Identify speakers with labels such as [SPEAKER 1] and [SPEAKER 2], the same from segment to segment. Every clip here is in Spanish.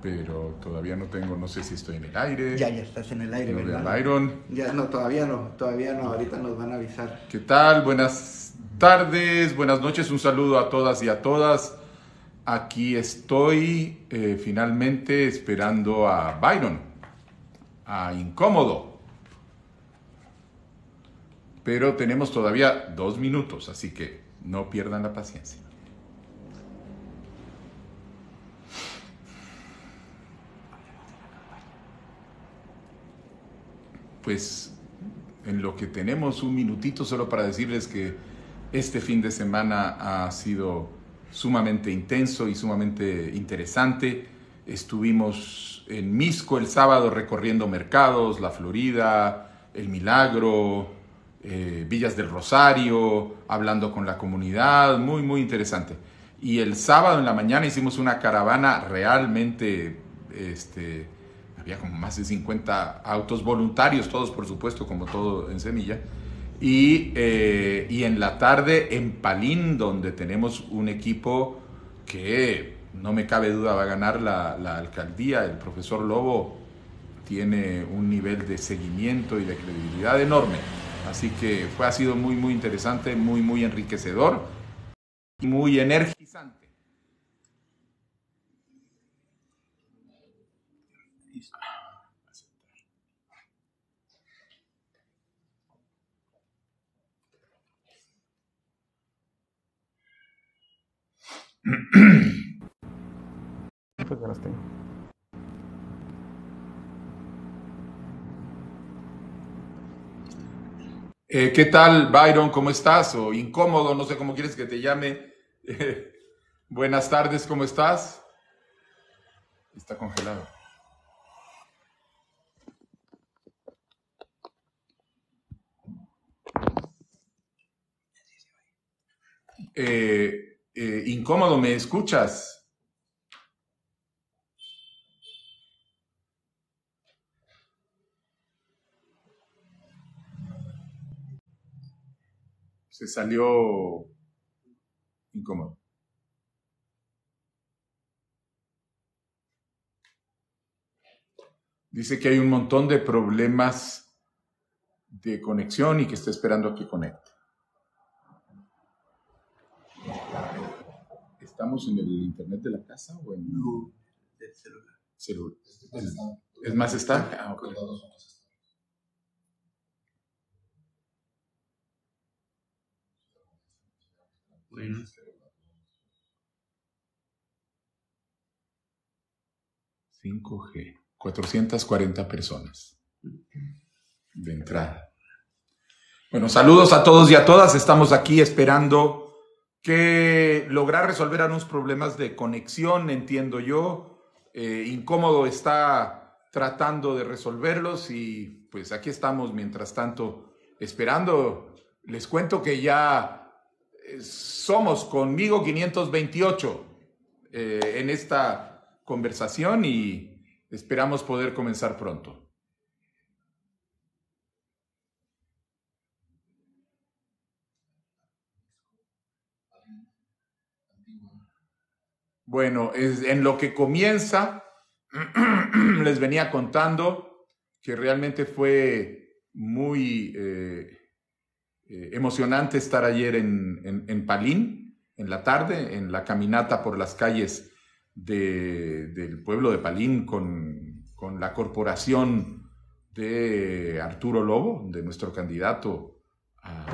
[SPEAKER 1] pero todavía no tengo, no sé si estoy en el aire.
[SPEAKER 2] Ya estás en el aire, ¿verdad?
[SPEAKER 1] Byron.
[SPEAKER 2] Ya no, todavía no, ahorita nos van a avisar.
[SPEAKER 1] ¿Qué tal? Buenas tardes, buenas noches, un saludo a todas y a todas. Aquí estoy finalmente esperando a Byron, a Incómodo. Pero tenemos todavía 2 minutos, así que no pierdan la paciencia. Pues en lo que tenemos un minutito solo para decirles que este fin de semana ha sido sumamente intenso y sumamente interesante. Estuvimos en Mixco el sábado recorriendo mercados, La Florida, El Milagro, Villas del Rosario, hablando con la comunidad, muy, muy interesante. Y el sábado en la mañana hicimos una caravana realmente, había como más de 50 autos voluntarios, todos por supuesto, como todo en Semilla. Y en la tarde en Palín, donde tenemos un equipo que no me cabe duda va a ganar la alcaldía. El profesor Lobo tiene un nivel de seguimiento y de credibilidad enorme. Así que ha sido muy, muy interesante, muy, muy enriquecedor y muy energizante. Pues ya las tengo. ¿Qué tal, Byron? ¿Cómo estás? O Incómodo, no sé cómo quieres que te llame. Buenas tardes, ¿cómo estás? Está congelado. Incómodo, ¿me escuchas? Se salió Incómodo. Dice que hay un montón de problemas de conexión y que está esperando a que conecte. ¿Estamos en el internet de la casa o en...?
[SPEAKER 2] No, del celular.
[SPEAKER 1] Celular. ¿Es más está? Ah, ok.
[SPEAKER 2] Bueno.
[SPEAKER 1] 5G. 440 personas de entrada. Bueno, saludos a todos y a todas. Estamos aquí esperando que lograr resolver algunos problemas de conexión, entiendo yo. Incómodo está tratando de resolverlos y pues aquí estamos mientras tanto esperando. Les cuento que ya somos conmigo 528 en esta conversación y esperamos poder comenzar pronto. Bueno, en lo que comienza, les venía contando que realmente fue muy emocionante estar ayer en Palín, en la tarde, en la caminata por las calles del pueblo de Palín con la corporación de Arturo Lobo, de nuestro candidato a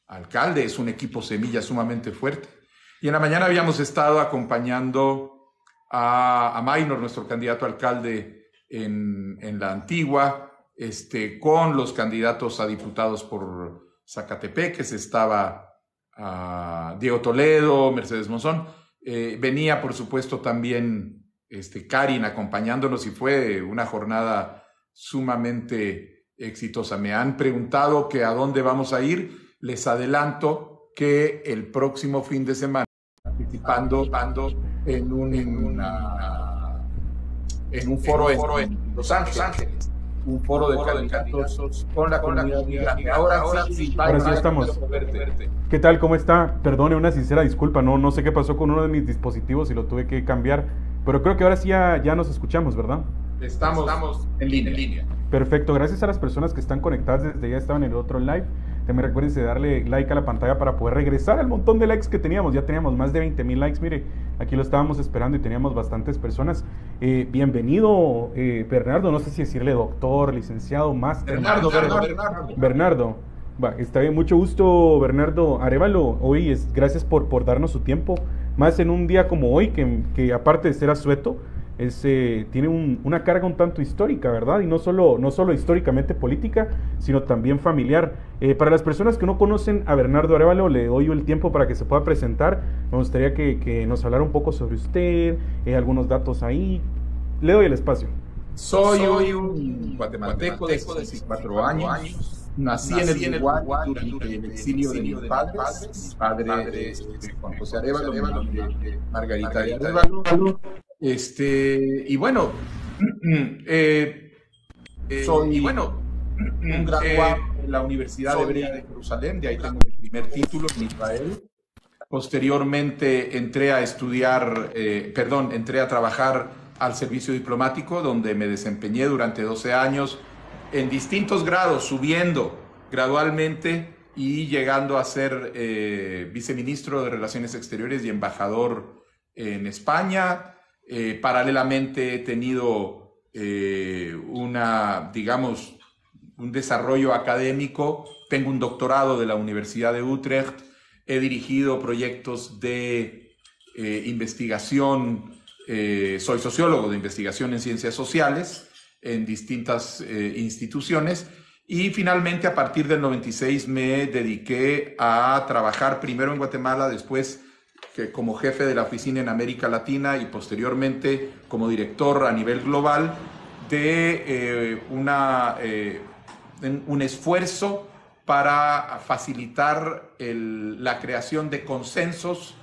[SPEAKER 1] alcalde. Es un equipo Semilla sumamente fuerte. Y en la mañana habíamos estado acompañando a Maynor, nuestro candidato a alcalde en la Antigua, con los candidatos a diputados por Zacatepeques. Estaba Diego Toledo, Mercedes Monzón. Venía, por supuesto, también Karin acompañándonos y fue una jornada sumamente exitosa. Me han preguntado que a dónde vamos a ir. Les adelanto que el próximo fin de semana participando en un foro en Los Ángeles, un foro de candidatos con la comunidad migrante. Ahora sí
[SPEAKER 3] estamos. ¿Qué tal? ¿Cómo está? Perdone una sincera disculpa, no sé qué pasó con uno de mis dispositivos y lo tuve que cambiar. Pero creo que ahora sí ya nos escuchamos, ¿verdad?
[SPEAKER 1] Estamos en línea.
[SPEAKER 3] Perfecto, gracias a las personas que están conectadas desde ya estaban en el otro live. También recuerden de darle like a la pantalla para poder regresar al montón de likes que teníamos. Ya teníamos más de 20,000 likes, mire, aquí lo estábamos esperando y teníamos bastantes personas. Bienvenido, Bernardo, no sé si decirle doctor, licenciado, máster. Bernardo. Va, está bien, mucho gusto, Bernardo Arévalo. Hoy gracias por darnos su tiempo, más en un día como hoy, que aparte de ser asueto, tiene una carga un tanto histórica, ¿verdad? Y no solo históricamente política, sino también familiar. Para las personas que no conocen a Bernardo Arévalo, le doy el tiempo para que se pueda presentar. Me gustaría que nos hablara un poco sobre usted, algunos datos ahí. Le doy el espacio.
[SPEAKER 1] Soy un guatemalteco de 64 años. Nací en el Uruguay durante el exilio de mis padres. Mi padre, Juan José Arévalo, Margarita Arévalo. Y bueno, soy un graduado de la Universidad Hebrea de Jerusalén, de ahí tengo mi primer título en Israel. Posteriormente entré a trabajar al servicio diplomático, donde me desempeñé durante 12 años en distintos grados, subiendo gradualmente y llegando a ser viceministro de Relaciones Exteriores y embajador en España. Paralelamente he tenido un desarrollo académico. Tengo un doctorado de la Universidad de Utrecht. He dirigido proyectos de investigación. Soy sociólogo de investigación en ciencias sociales en distintas instituciones. Y finalmente, a partir del 96, me dediqué a trabajar primero en Guatemala, después como jefe de la oficina en América Latina y posteriormente como director a nivel global de un esfuerzo para facilitar la creación de consensos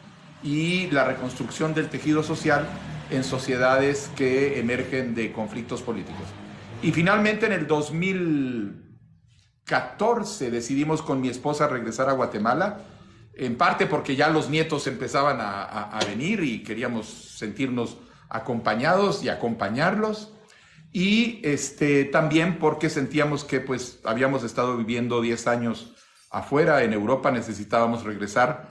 [SPEAKER 1] y la reconstrucción del tejido social en sociedades que emergen de conflictos políticos. Y finalmente en el 2014 decidimos con mi esposa regresar a Guatemala, en parte porque ya los nietos empezaban a venir y queríamos sentirnos acompañados y acompañarlos, y también porque sentíamos que pues habíamos estado viviendo 10 años afuera en Europa, necesitábamos regresar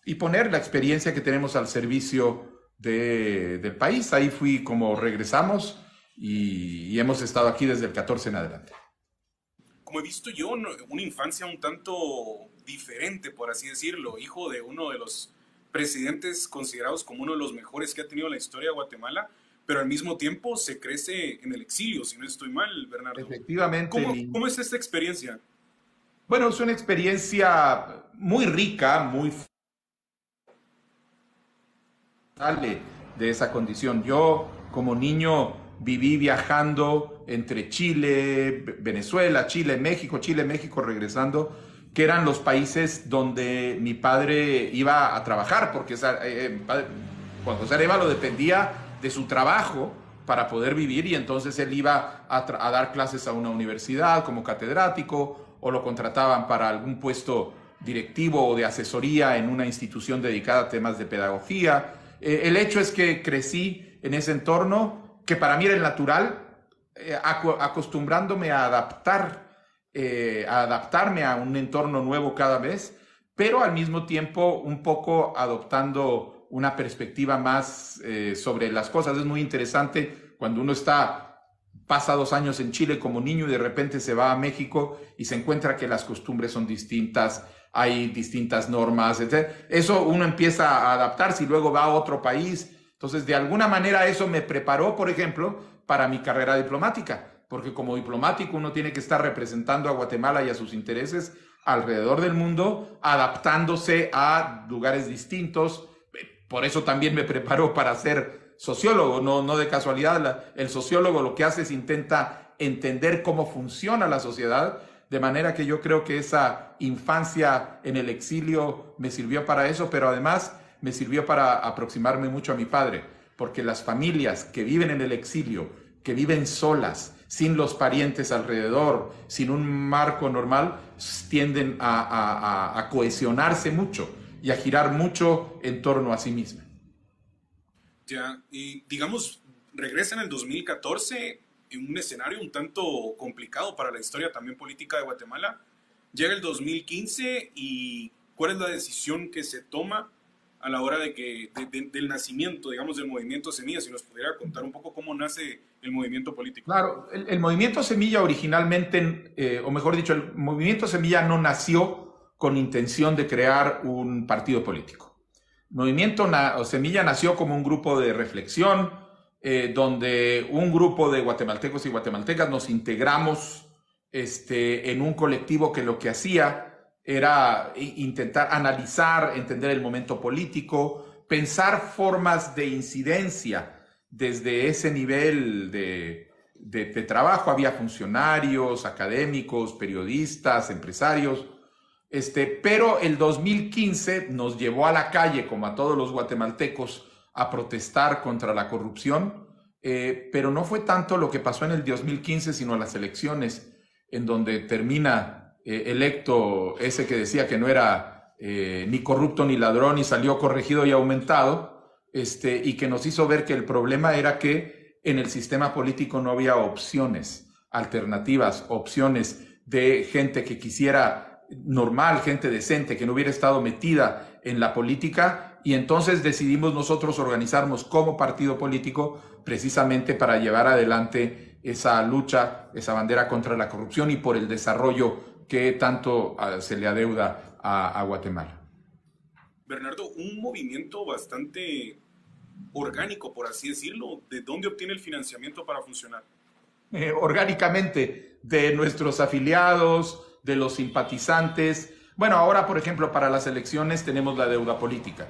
[SPEAKER 1] y poner la experiencia que tenemos al servicio del país. Ahí fui como regresamos y hemos estado aquí desde el 14 en adelante.
[SPEAKER 4] Como he visto yo, una infancia un tanto diferente, por así decirlo, hijo de uno de los presidentes considerados como uno de los mejores que ha tenido la historia de Guatemala, pero al mismo tiempo se crece en el exilio, si no estoy mal, Bernardo.
[SPEAKER 1] Efectivamente.
[SPEAKER 4] ¿Cómo es esta experiencia?
[SPEAKER 1] Bueno, es una experiencia muy rica, muy de esa condición. Yo, como niño, viví viajando entre Chile, Venezuela, Chile, México, regresando, que eran los países donde mi padre iba a trabajar, porque Juan José Arévalo dependía de su trabajo para poder vivir, y entonces él iba a dar clases a una universidad como catedrático, o lo contrataban para algún puesto directivo o de asesoría en una institución dedicada a temas de pedagogía. El hecho es que crecí en ese entorno que para mí era el natural, acostumbrándome a adaptarme a un entorno nuevo cada vez, pero al mismo tiempo un poco adoptando una perspectiva más sobre las cosas. Es muy interesante cuando uno pasa 2 años en Chile como niño y de repente se va a México y se encuentra que las costumbres son distintas, hay distintas normas, etc. Eso uno empieza a adaptarse y luego va a otro país. Entonces, de alguna manera eso me preparó, por ejemplo, para mi carrera diplomática, porque como diplomático uno tiene que estar representando a Guatemala y a sus intereses alrededor del mundo, adaptándose a lugares distintos. Por eso también me preparó para ser sociólogo, no de casualidad. El sociólogo lo que hace es intenta entender cómo funciona la sociedad, de manera que yo creo que esa infancia en el exilio me sirvió para eso, pero además me sirvió para aproximarme mucho a mi padre, porque las familias que viven en el exilio, que viven solas, sin los parientes alrededor, sin un marco normal, tienden a cohesionarse mucho y a girar mucho en torno a sí mismas.
[SPEAKER 4] Ya, y digamos, regresa en el 2014 en un escenario un tanto complicado para la historia también política de Guatemala. Llega el 2015 y ¿cuál es la decisión que se toma a la hora del nacimiento, digamos, del movimiento Semilla? Si nos pudiera contar un poco cómo nace el movimiento político.
[SPEAKER 1] Claro, el movimiento Semilla originalmente, o mejor dicho, el movimiento Semilla no nació con intención de crear un partido político. Movimiento Semilla nació como un grupo de reflexión, donde un grupo de guatemaltecos y guatemaltecas nos integramos en un colectivo que lo que hacía era intentar analizar, entender el momento político, pensar formas de incidencia desde ese nivel de trabajo. Había funcionarios, académicos, periodistas, empresarios. Pero el 2015 nos llevó a la calle, como a todos los guatemaltecos, a protestar contra la corrupción, pero no fue tanto lo que pasó en el 2015, sino las elecciones, en donde termina electo ese que decía que no era ni corrupto ni ladrón y salió corregido y aumentado, y que nos hizo ver que el problema era que en el sistema político no había opciones, alternativas, opciones de gente que quisiera normal, gente decente, que no hubiera estado metida en la política, y entonces decidimos nosotros organizarnos como partido político precisamente para llevar adelante esa lucha, esa bandera contra la corrupción y por el desarrollo que tanto se le adeuda a Guatemala.
[SPEAKER 4] Bernardo, un movimiento bastante orgánico, por así decirlo. ¿De dónde obtiene el financiamiento para funcionar?
[SPEAKER 1] Orgánicamente, de nuestros afiliados, de los simpatizantes. Bueno, ahora, por ejemplo, para las elecciones tenemos la deuda política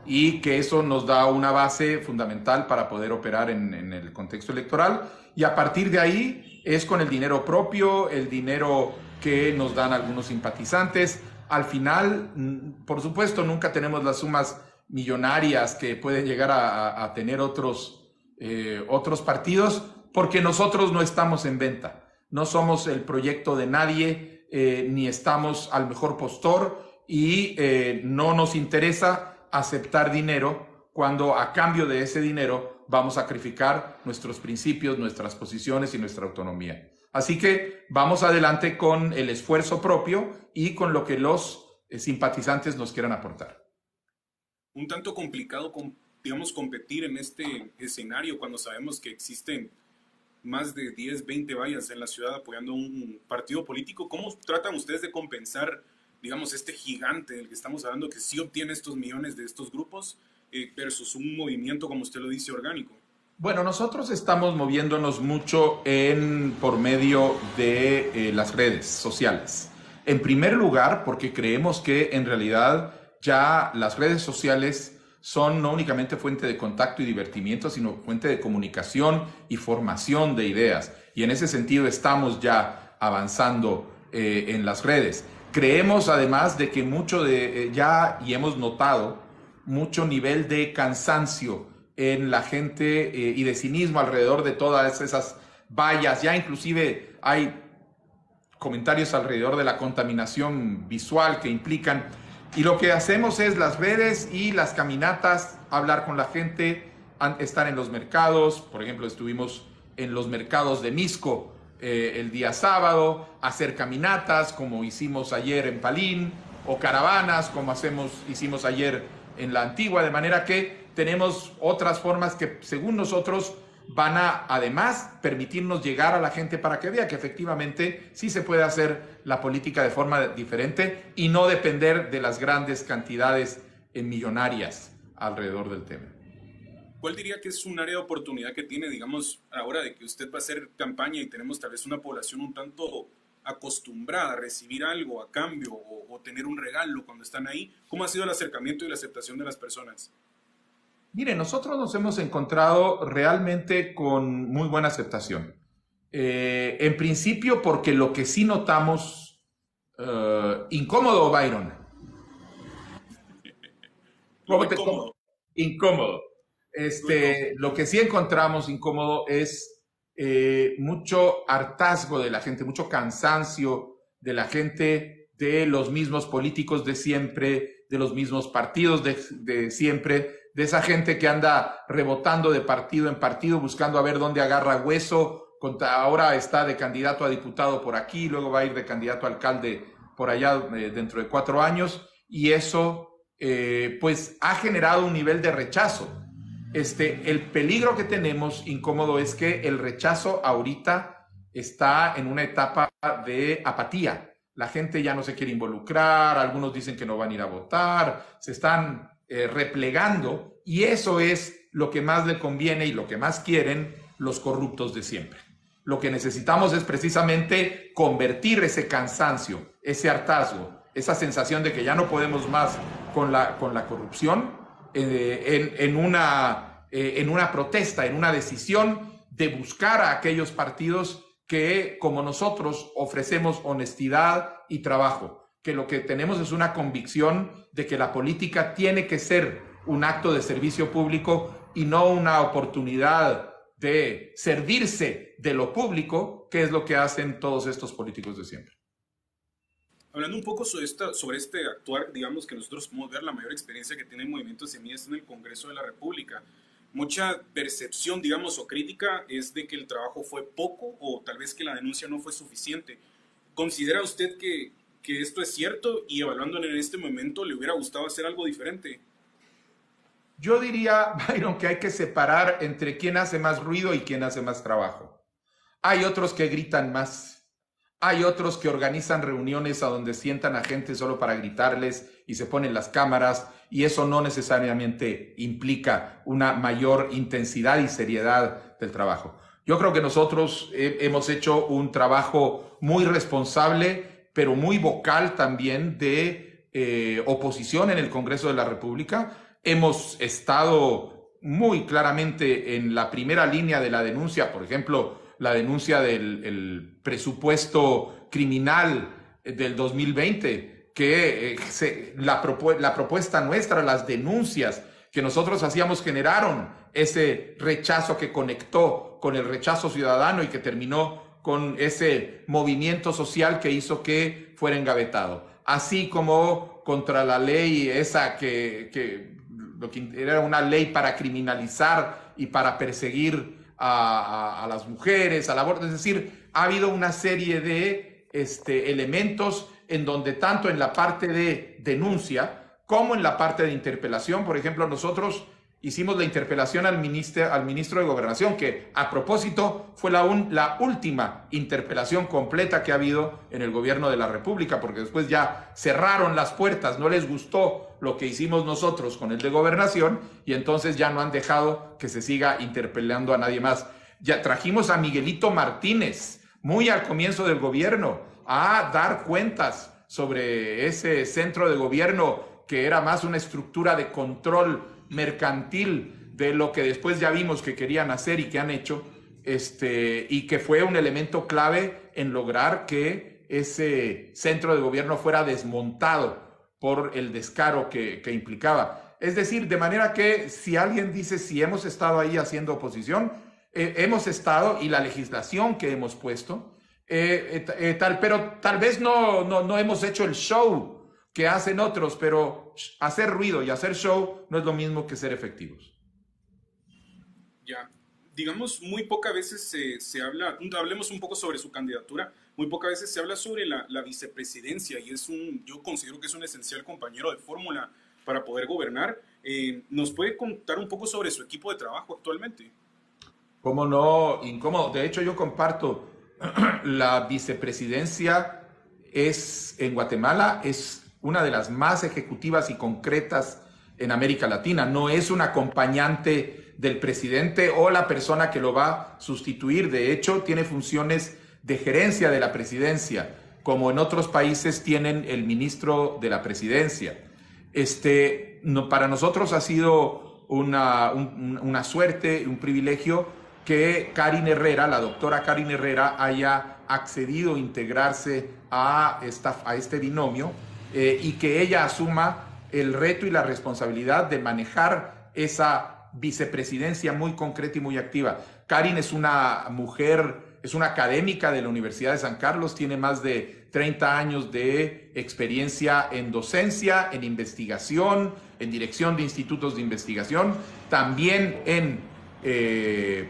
[SPEAKER 1] y que eso nos da una base fundamental para poder operar en el contexto electoral, y a partir de ahí es con el dinero propio, el dinero que nos dan algunos simpatizantes. Al final, por supuesto, nunca tenemos las sumas millonarias que pueden llegar a tener otros partidos, porque nosotros no estamos en venta, no somos el proyecto de nadie, ni estamos al mejor postor, y no nos interesa aceptar dinero cuando a cambio de ese dinero vamos a sacrificar nuestros principios, nuestras posiciones y nuestra autonomía. Así que vamos adelante con el esfuerzo propio y con lo que los simpatizantes nos quieran aportar.
[SPEAKER 4] Un tanto complicado, digamos, competir en este escenario cuando sabemos que existen más de 10, 20 vallas en la ciudad apoyando un partido político. ¿Cómo tratan ustedes de compensar, digamos, este gigante del que estamos hablando, que sí obtiene estos millones de estos grupos, versus un movimiento, como usted lo dice, orgánico?
[SPEAKER 1] Bueno, nosotros estamos moviéndonos mucho por medio de las redes sociales. En primer lugar, porque creemos que en realidad ya las redes sociales son no únicamente fuente de contacto y divertimiento, sino fuente de comunicación y formación de ideas. Y en ese sentido estamos ya avanzando en las redes. Creemos además de que y hemos notado mucho nivel de cansancio en la gente y de cinismo alrededor de todas esas vallas. Ya inclusive hay comentarios alrededor de la contaminación visual que implican. Y lo que hacemos es las redes y las caminatas, hablar con la gente, estar en los mercados. Por ejemplo, estuvimos en los mercados de Misco el día sábado, hacer caminatas como hicimos ayer en Palín, o caravanas como hicimos ayer en La Antigua, de manera que tenemos otras formas que, según nosotros, van a además permitirnos llegar a la gente para que vea que efectivamente sí se puede hacer la política de forma diferente y no depender de las grandes cantidades millonarias alrededor del tema.
[SPEAKER 4] ¿Cuál diría que es un área de oportunidad que tiene, digamos, ahora de que usted va a hacer campaña y tenemos tal vez una población un tanto acostumbrada a recibir algo a cambio o tener un regalo cuando están ahí? ¿Cómo ha sido el acercamiento y la aceptación de las personas?
[SPEAKER 1] Mire, nosotros nos hemos encontrado realmente con muy buena aceptación. En principio, porque lo que sí notamos, incómodo, Byron.
[SPEAKER 4] Incómodo.
[SPEAKER 1] Incómodo. Lo que sí encontramos incómodo es mucho hartazgo de la gente, mucho cansancio de la gente, de los mismos políticos de siempre, de los mismos partidos de siempre, de esa gente que anda rebotando de partido en partido, buscando a ver dónde agarra hueso. Ahora está de candidato a diputado por aquí, luego va a ir de candidato a alcalde por allá dentro de 4 años, y eso pues ha generado un nivel de rechazo. El peligro que tenemos, Incómodo, es que el rechazo ahorita está en una etapa de apatía. La gente ya no se quiere involucrar, algunos dicen que no van a ir a votar, se están replegando, y eso es lo que más le conviene y lo que más quieren los corruptos de siempre. Lo que necesitamos es precisamente convertir ese cansancio, ese hartazgo, esa sensación de que ya no podemos más con la corrupción en una protesta, en una decisión de buscar a aquellos partidos que, como nosotros, ofrecemos honestidad y trabajo, que lo que tenemos es una convicción de que la política tiene que ser un acto de servicio público y no una oportunidad de servirse de lo público, que es lo que hacen todos estos políticos de siempre.
[SPEAKER 4] Hablando un poco sobre este actuar, digamos que nosotros podemos ver la mayor experiencia que tiene el Movimiento Semillas en el Congreso de la República. Mucha percepción, digamos, o crítica es de que el trabajo fue poco o tal vez que la denuncia no fue suficiente. ¿Considera usted que esto es cierto y evaluándolo en este momento le hubiera gustado hacer algo diferente?
[SPEAKER 1] Yo diría, Byron, que hay que separar entre quién hace más ruido y quién hace más trabajo. Hay otros que gritan más. Hay otros que organizan reuniones a donde sientan a gente solo para gritarles y se ponen las cámaras, y eso no necesariamente implica una mayor intensidad y seriedad del trabajo. Yo creo que nosotros hemos hecho un trabajo muy responsable, pero muy vocal también de oposición en el Congreso de la República. Hemos estado muy claramente en la primera línea de la denuncia, por ejemplo, la denuncia del presupuesto criminal del 2020, que la propuesta nuestra, las denuncias que nosotros hacíamos generaron ese rechazo que conectó con el rechazo ciudadano y que terminó con ese movimiento social que hizo que fuera engavetado. Así como contra la ley esa que era una ley para criminalizar y para perseguir a las mujeres, al aborto. Es decir, ha habido una serie de elementos en donde tanto en la parte de denuncia como en la parte de interpelación, por ejemplo, nosotros hicimos la interpelación al ministro de Gobernación, que a propósito fue la última interpelación completa que ha habido en el gobierno de la República, porque después ya cerraron las puertas, no les gustó lo que hicimos nosotros con el de Gobernación, y entonces ya no han dejado que se siga interpelando a nadie más. Ya trajimos a Miguelito Martínez, muy al comienzo del gobierno, a dar cuentas sobre ese centro de gobierno que era más una estructura de control mercantil de lo que después ya vimos que querían hacer y que han hecho, y que fue un elemento clave en lograr que ese centro de gobierno fuera desmontado por el descaro que implicaba. Es decir, de manera que si alguien dice si hemos estado ahí haciendo oposición, hemos estado, y la legislación que hemos puesto, pero tal vez no hemos hecho el show que hacen otros, pero hacer ruido y hacer show no es lo mismo que ser efectivos.
[SPEAKER 4] Ya, digamos, muy pocas veces se habla, hablemos un poco sobre su candidatura, muy pocas veces se habla sobre la vicepresidencia, y yo considero que es un esencial compañero de fórmula para poder gobernar. ¿Nos puede contar un poco sobre su equipo de trabajo actualmente?
[SPEAKER 1] ¿Cómo no? Incómodo. De hecho, yo comparto la vicepresidencia en Guatemala es una de las más ejecutivas y concretas en América Latina. No es un acompañante del presidente o la persona que lo va a sustituir. De hecho, tiene funciones de gerencia de la presidencia, como en otros países tienen el ministro de la presidencia. Para nosotros ha sido una suerte, un privilegio que Karin Herrera, la doctora Karin Herrera, haya accedido a integrarse a este binomio, y que ella asuma el reto y la responsabilidad de manejar esa vicepresidencia muy concreta y muy activa. Karin es una mujer, es una académica de la Universidad de San Carlos, tiene más de 30 años de experiencia en docencia, en investigación, en dirección de institutos de investigación, también en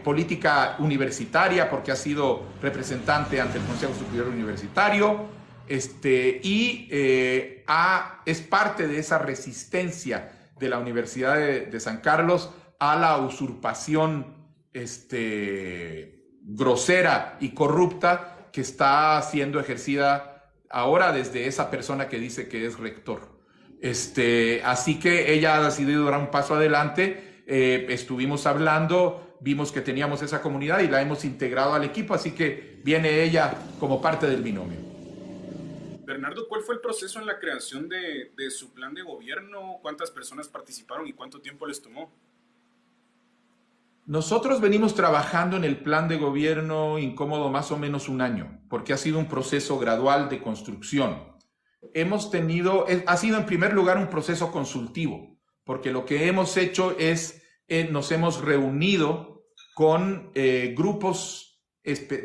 [SPEAKER 1] política universitaria, porque ha sido representante ante el Consejo Superior Universitario, es parte de esa resistencia de la Universidad de San Carlos a la usurpación grosera y corrupta que está siendo ejercida ahora desde esa persona que dice que es rector. Así que ella ha decidido dar un paso adelante. Estuvimos hablando, vimos que teníamos esa comunidad y la hemos integrado al equipo, así que viene ella como parte del binomio.
[SPEAKER 4] Bernardo, ¿cuál fue el proceso en la creación de su plan de gobierno? ¿Cuántas personas participaron y cuánto tiempo les tomó?
[SPEAKER 1] Nosotros venimos trabajando en el plan de gobierno incómodo más o menos un año, porque ha sido un proceso gradual de construcción. Ha sido en primer lugar un proceso consultivo, porque lo que hemos hecho es, nos hemos reunido con grupos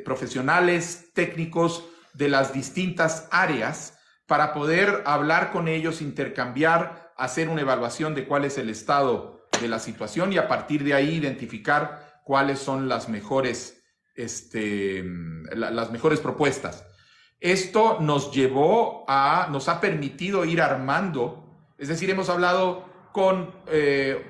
[SPEAKER 1] profesionales, técnicos de las distintas áreas para poder hablar con ellos, intercambiar, hacer una evaluación de cuál es el estado de la situación y a partir de ahí identificar cuáles son las mejores propuestas. Esto nos ha permitido ir armando, es decir, hemos hablado con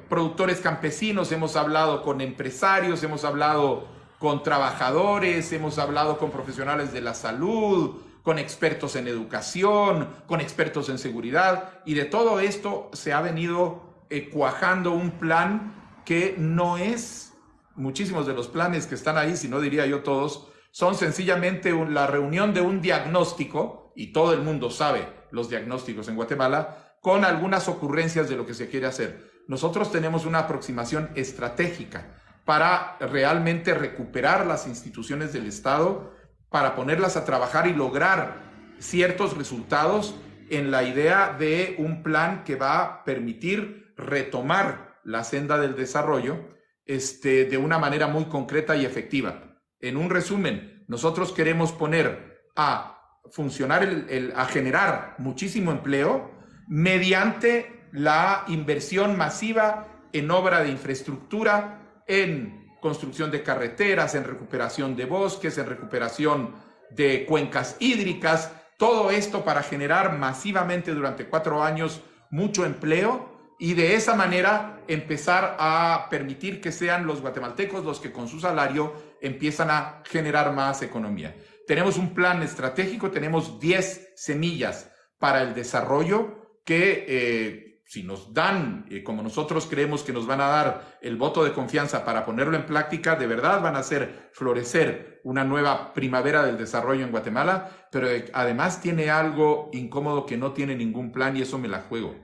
[SPEAKER 1] productores campesinos, hemos hablado con empresarios, hemos hablado con trabajadores, hemos hablado con profesionales de la salud, con expertos en educación, con expertos en seguridad, y de todo esto se ha venido cuajando un plan que no es, muchísimos de los planes que están ahí, si no diría yo todos, son sencillamente la reunión de un diagnóstico, y todo el mundo sabe los diagnósticos en Guatemala, con algunas ocurrencias de lo que se quiere hacer. Nosotros tenemos una aproximación estratégica para realmente recuperar las instituciones del Estado, para ponerlas a trabajar y lograr ciertos resultados en la idea de un plan que va a permitir retomar la senda del desarrollo de una manera muy concreta y efectiva. En un resumen, nosotros queremos poner a funcionar, a generar muchísimo empleo mediante la inversión masiva en obra de infraestructura, en construcción de carreteras, en recuperación de bosques, en recuperación de cuencas hídricas, todo esto para generar masivamente durante 4 años mucho empleo y de esa manera empezar a permitir que sean los guatemaltecos los que con su salario empiezan a generar más economía. Tenemos un plan estratégico, tenemos 10 semillas para el desarrollo que si nos dan, como nosotros creemos que nos van a dar el voto de confianza para ponerlo en práctica, de verdad van a hacer florecer una nueva primavera del desarrollo en Guatemala, pero además tiene algo incómodo que no tiene ningún plan y eso me la juego.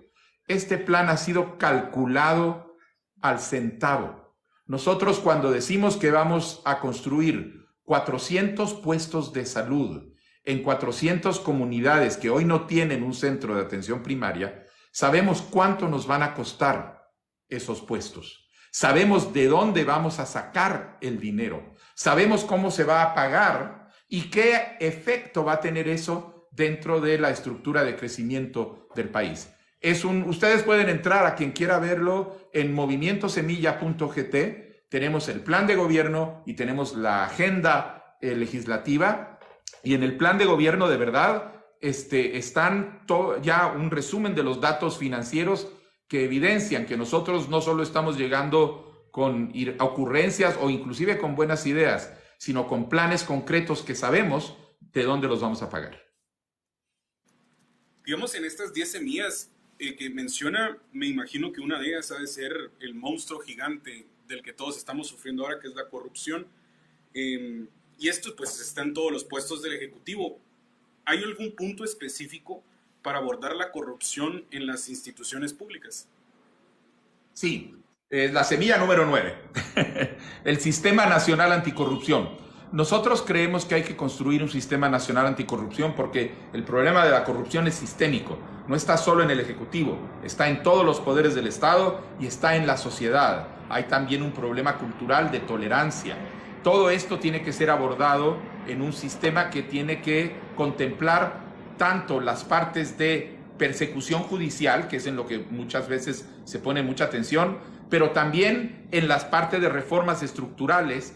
[SPEAKER 1] Este plan ha sido calculado al centavo. Nosotros cuando decimos que vamos a construir 400 puestos de salud en 400 comunidades que hoy no tienen un centro de atención primaria, sabemos cuánto nos van a costar esos puestos. Sabemos de dónde vamos a sacar el dinero. Sabemos cómo se va a pagar y qué efecto va a tener eso dentro de la estructura de crecimiento del país. Ustedes pueden entrar, a quien quiera verlo, en movimientosemilla.gt. Tenemos el plan de gobierno y tenemos la agenda legislativa. Y en el plan de gobierno, de verdad, están ya un resumen de los datos financieros que evidencian que nosotros no solo estamos llegando con ocurrencias o inclusive con buenas ideas, sino con planes concretos que sabemos de dónde los vamos a pagar.
[SPEAKER 4] Digamos, en estas 10 semillas que menciona, me imagino que una de ellas ha de ser el monstruo gigante del que todos estamos sufriendo ahora, que es la corrupción. Y esto pues está en todos los puestos del Ejecutivo. ¿Hay algún punto específico para abordar la corrupción en las instituciones públicas?
[SPEAKER 1] Sí, la semilla número 9, el Sistema Nacional Anticorrupción. Nosotros creemos que hay que construir un sistema nacional anticorrupción porque el problema de la corrupción es sistémico. No está solo en el Ejecutivo, está en todos los poderes del Estado y está en la sociedad. Hay también un problema cultural de tolerancia. Todo esto tiene que ser abordado en un sistema que tiene que contemplar tanto las partes de persecución judicial, que es en lo que muchas veces se pone mucha atención, pero también en las partes de reformas estructurales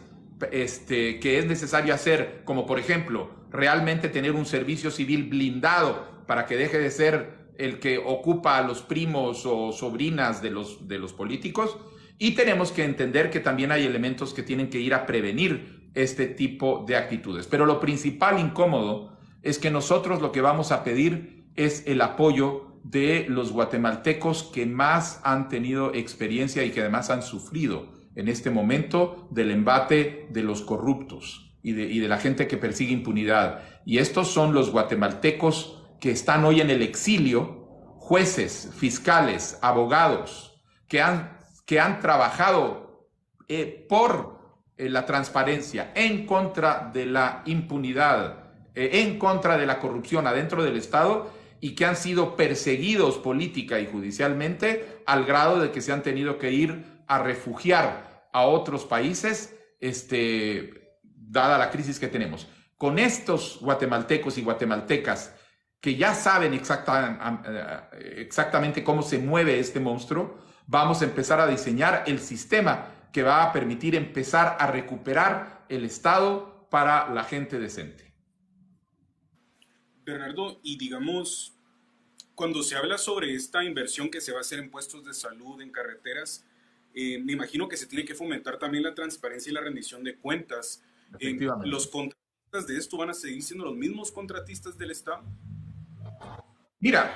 [SPEAKER 1] que es necesario hacer, como por ejemplo, realmente tener un servicio civil blindado para que deje de ser el que ocupa a los primos o sobrinas de los políticos. Y tenemos que entender que también hay elementos que tienen que ir a prevenir este tipo de actitudes. Pero lo principal incómodo es que nosotros lo que vamos a pedir es el apoyo de los guatemaltecos que más han tenido experiencia y que además han sufrido en este momento del embate de los corruptos y de la gente que persigue impunidad. Y estos son los guatemaltecos que están hoy en el exilio, jueces, fiscales, abogados, que han trabajado por la transparencia, en contra de la impunidad, en contra de la corrupción adentro del Estado, y que han sido perseguidos política y judicialmente al grado de que se han tenido que ir a refugiar a otros países, dada la crisis que tenemos. Con estos guatemaltecos y guatemaltecas que ya saben exactamente cómo se mueve este monstruo, vamos a empezar a diseñar el sistema que va a permitir empezar a recuperar el Estado para la gente decente.
[SPEAKER 4] Bernardo, y digamos, cuando se habla sobre esta inversión que se va a hacer en puestos de salud, en carreteras, me imagino que se tiene que fomentar también la transparencia y la rendición de cuentas. ¿Los contratistas de esto van a seguir siendo los mismos contratistas del Estado?
[SPEAKER 1] Mira,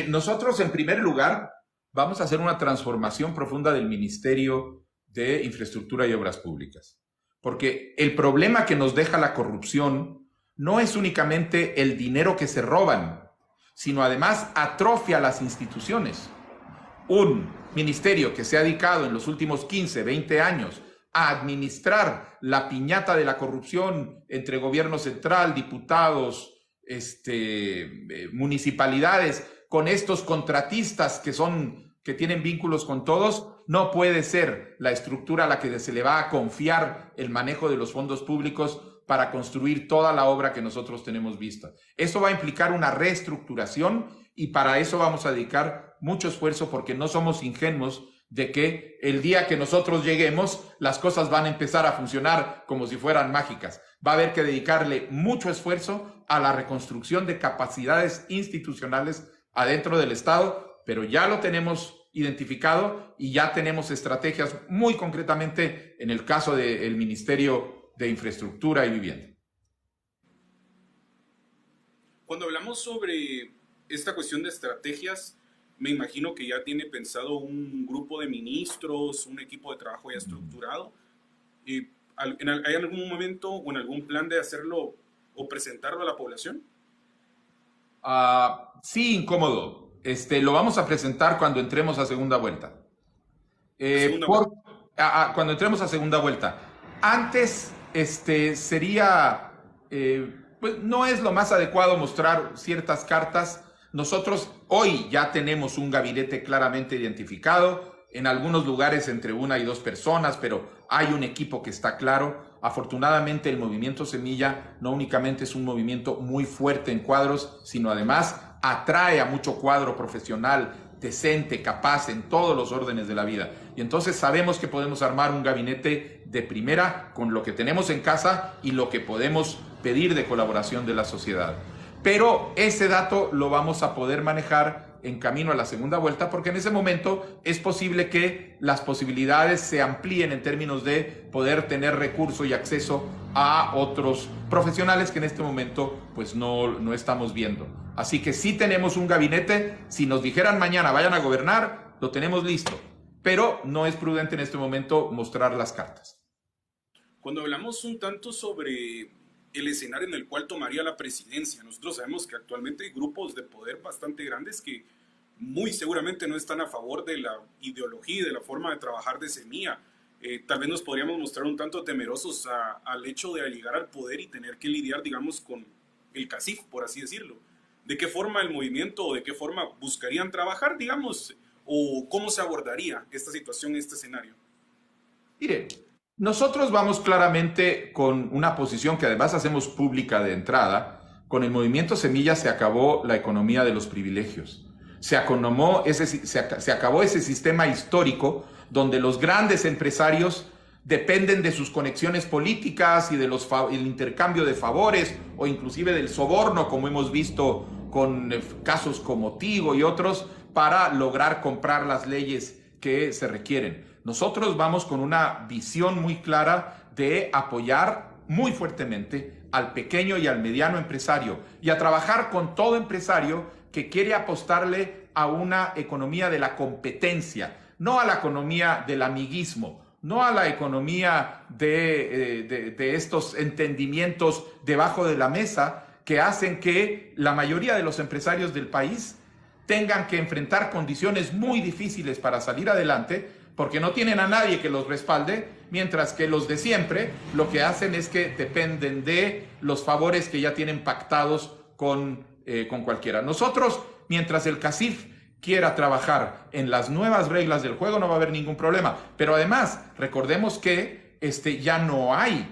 [SPEAKER 1] nosotros en primer lugar vamos a hacer una transformación profunda del Ministerio de Infraestructura y Obras Públicas, porque el problema que nos deja la corrupción no es únicamente el dinero que se roban, sino además atrofia las instituciones. Un ministerio que se ha dedicado en los últimos 15, 20 años a administrar la piñata de la corrupción entre gobierno central, diputados, municipalidades, con estos contratistas que tienen vínculos con todos, no puede ser la estructura a la que se le va a confiar el manejo de los fondos públicos para construir toda la obra que nosotros tenemos vista. Eso va a implicar una reestructuración y para eso vamos a dedicar mucho esfuerzo, porque no somos ingenuos de que el día que nosotros lleguemos las cosas van a empezar a funcionar como si fueran mágicas. Va a haber que dedicarle mucho esfuerzo a la reconstrucción de capacidades institucionales adentro del Estado, pero ya lo tenemos identificado y ya tenemos estrategias muy concretamente en el caso del Ministerio de Infraestructura y Vivienda.
[SPEAKER 4] Cuando hablamos sobre esta cuestión de estrategias, me imagino que ya tiene pensado un grupo de ministros, un equipo de trabajo ya estructurado. ¿Hay algún momento o en algún plan de hacerlo o presentarlo a la población?
[SPEAKER 1] Sí, incómodo. Lo vamos a presentar cuando entremos a segunda vuelta. Cuando entremos a segunda vuelta. Antes, sería, pues no es lo más adecuado mostrar ciertas cartas. Nosotros hoy ya tenemos un gabinete claramente identificado, en algunos lugares entre 1 y 2 personas, pero hay un equipo que está claro. Afortunadamente el movimiento Semilla no únicamente es un movimiento muy fuerte en cuadros, sino además atrae a mucho cuadro profesional, decente, capaz en todos los órdenes de la vida. Y entonces sabemos que podemos armar un gabinete de primera con lo que tenemos en casa y lo que podemos pedir de colaboración de la sociedad. Pero ese dato lo vamos a poder manejar en camino a la segunda vuelta, porque en ese momento es posible que las posibilidades se amplíen en términos de poder tener recurso y acceso a otros profesionales que en este momento pues no estamos viendo. Así que sí tenemos un gabinete. Si nos dijeran mañana vayan a gobernar, lo tenemos listo, pero no es prudente en este momento mostrar las cartas.
[SPEAKER 4] Cuando hablamos un tanto sobre el escenario en el cual tomaría la presidencia, nosotros sabemos que actualmente hay grupos de poder bastante grandes que muy seguramente no están a favor de la ideología y de la forma de trabajar de Semilla. Tal vez nos podríamos mostrar un tanto temerosos al hecho de llegar al poder y tener que lidiar, digamos, con el CACIF, por así decirlo. ¿De qué forma el movimiento o de qué forma buscarían trabajar, digamos, o cómo se abordaría esta situación, este escenario?
[SPEAKER 1] Mire, nosotros vamos claramente con una posición que además hacemos pública de entrada, Con el movimiento Semilla se acabó la economía de los privilegios. Se acabó ese sistema histórico donde los grandes empresarios dependen de sus conexiones políticas y de el intercambio de favores o inclusive del soborno, como hemos visto con casos como Tigo y otros, para lograr comprar las leyes que se requieren. Nosotros vamos con una visión muy clara de apoyar muy fuertemente al pequeño y al mediano empresario y a trabajar con todo empresario que quiere apostarle a una economía de la competencia, no a la economía del amiguismo, no a la economía de estos entendimientos debajo de la mesa que hacen que la mayoría de los empresarios del país tengan que enfrentar condiciones muy difíciles para salir adelante porque no tienen a nadie que los respalde, mientras que los de siempre lo que hacen es que dependen de los favores que ya tienen pactados con cualquiera. Nosotros, mientras el CACIF quiera trabajar en las nuevas reglas del juego, no va a haber ningún problema. Pero además, recordemos que ya no hay,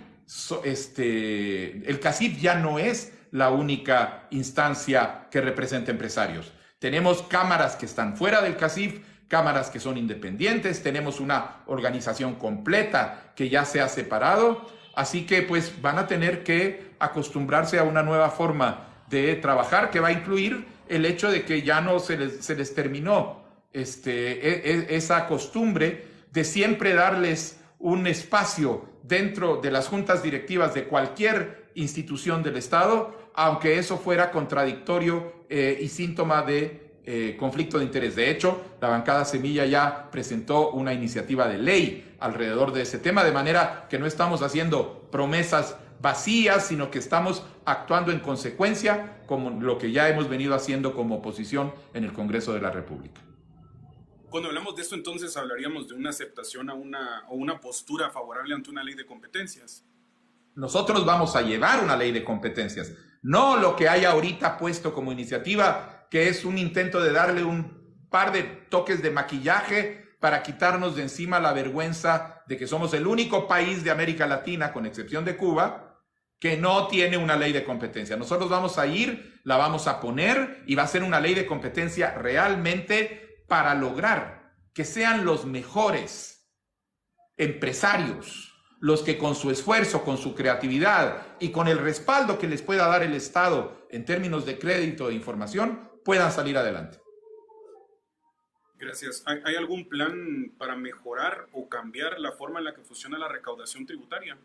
[SPEAKER 1] el CACIF ya no es la única instancia que representa empresarios. Tenemos cámaras que están fuera del CACIF, cámaras que son independientes, tenemos una organización completa que ya se ha separado, así que pues van a tener que acostumbrarse a una nueva forma de trabajar que va a incluir el hecho de que ya no se les terminó esa costumbre de siempre darles un espacio dentro de las juntas directivas de cualquier institución del Estado, aunque eso fuera contradictorio y síntoma de conflicto de interés. De hecho, la bancada Semilla ya presentó una iniciativa de ley alrededor de ese tema, de manera que no estamos haciendo promesas vacías, sino que estamos actuando en consecuencia como lo que ya hemos venido haciendo como oposición en el Congreso de la República.
[SPEAKER 4] Cuando hablamos de esto, entonces hablaríamos de una aceptación o una postura favorable ante una ley de competencias.
[SPEAKER 1] Nosotros vamos a llevar una ley de competencias, no lo que hay ahorita puesto como iniciativa, que es un intento de darle un par de toques de maquillaje para quitarnos de encima la vergüenza de que somos el único país de América Latina, con excepción de Cuba, que no tiene una ley de competencia. Nosotros vamos a ir, la vamos a poner y va a ser una ley de competencia realmente para lograr que sean los mejores empresarios, los que con su esfuerzo, con su creatividad y con el respaldo que les pueda dar el Estado en términos de crédito e información, puedan salir adelante.
[SPEAKER 4] Gracias. ¿Hay algún plan para mejorar o cambiar la forma en la que funciona la recaudación tributaria?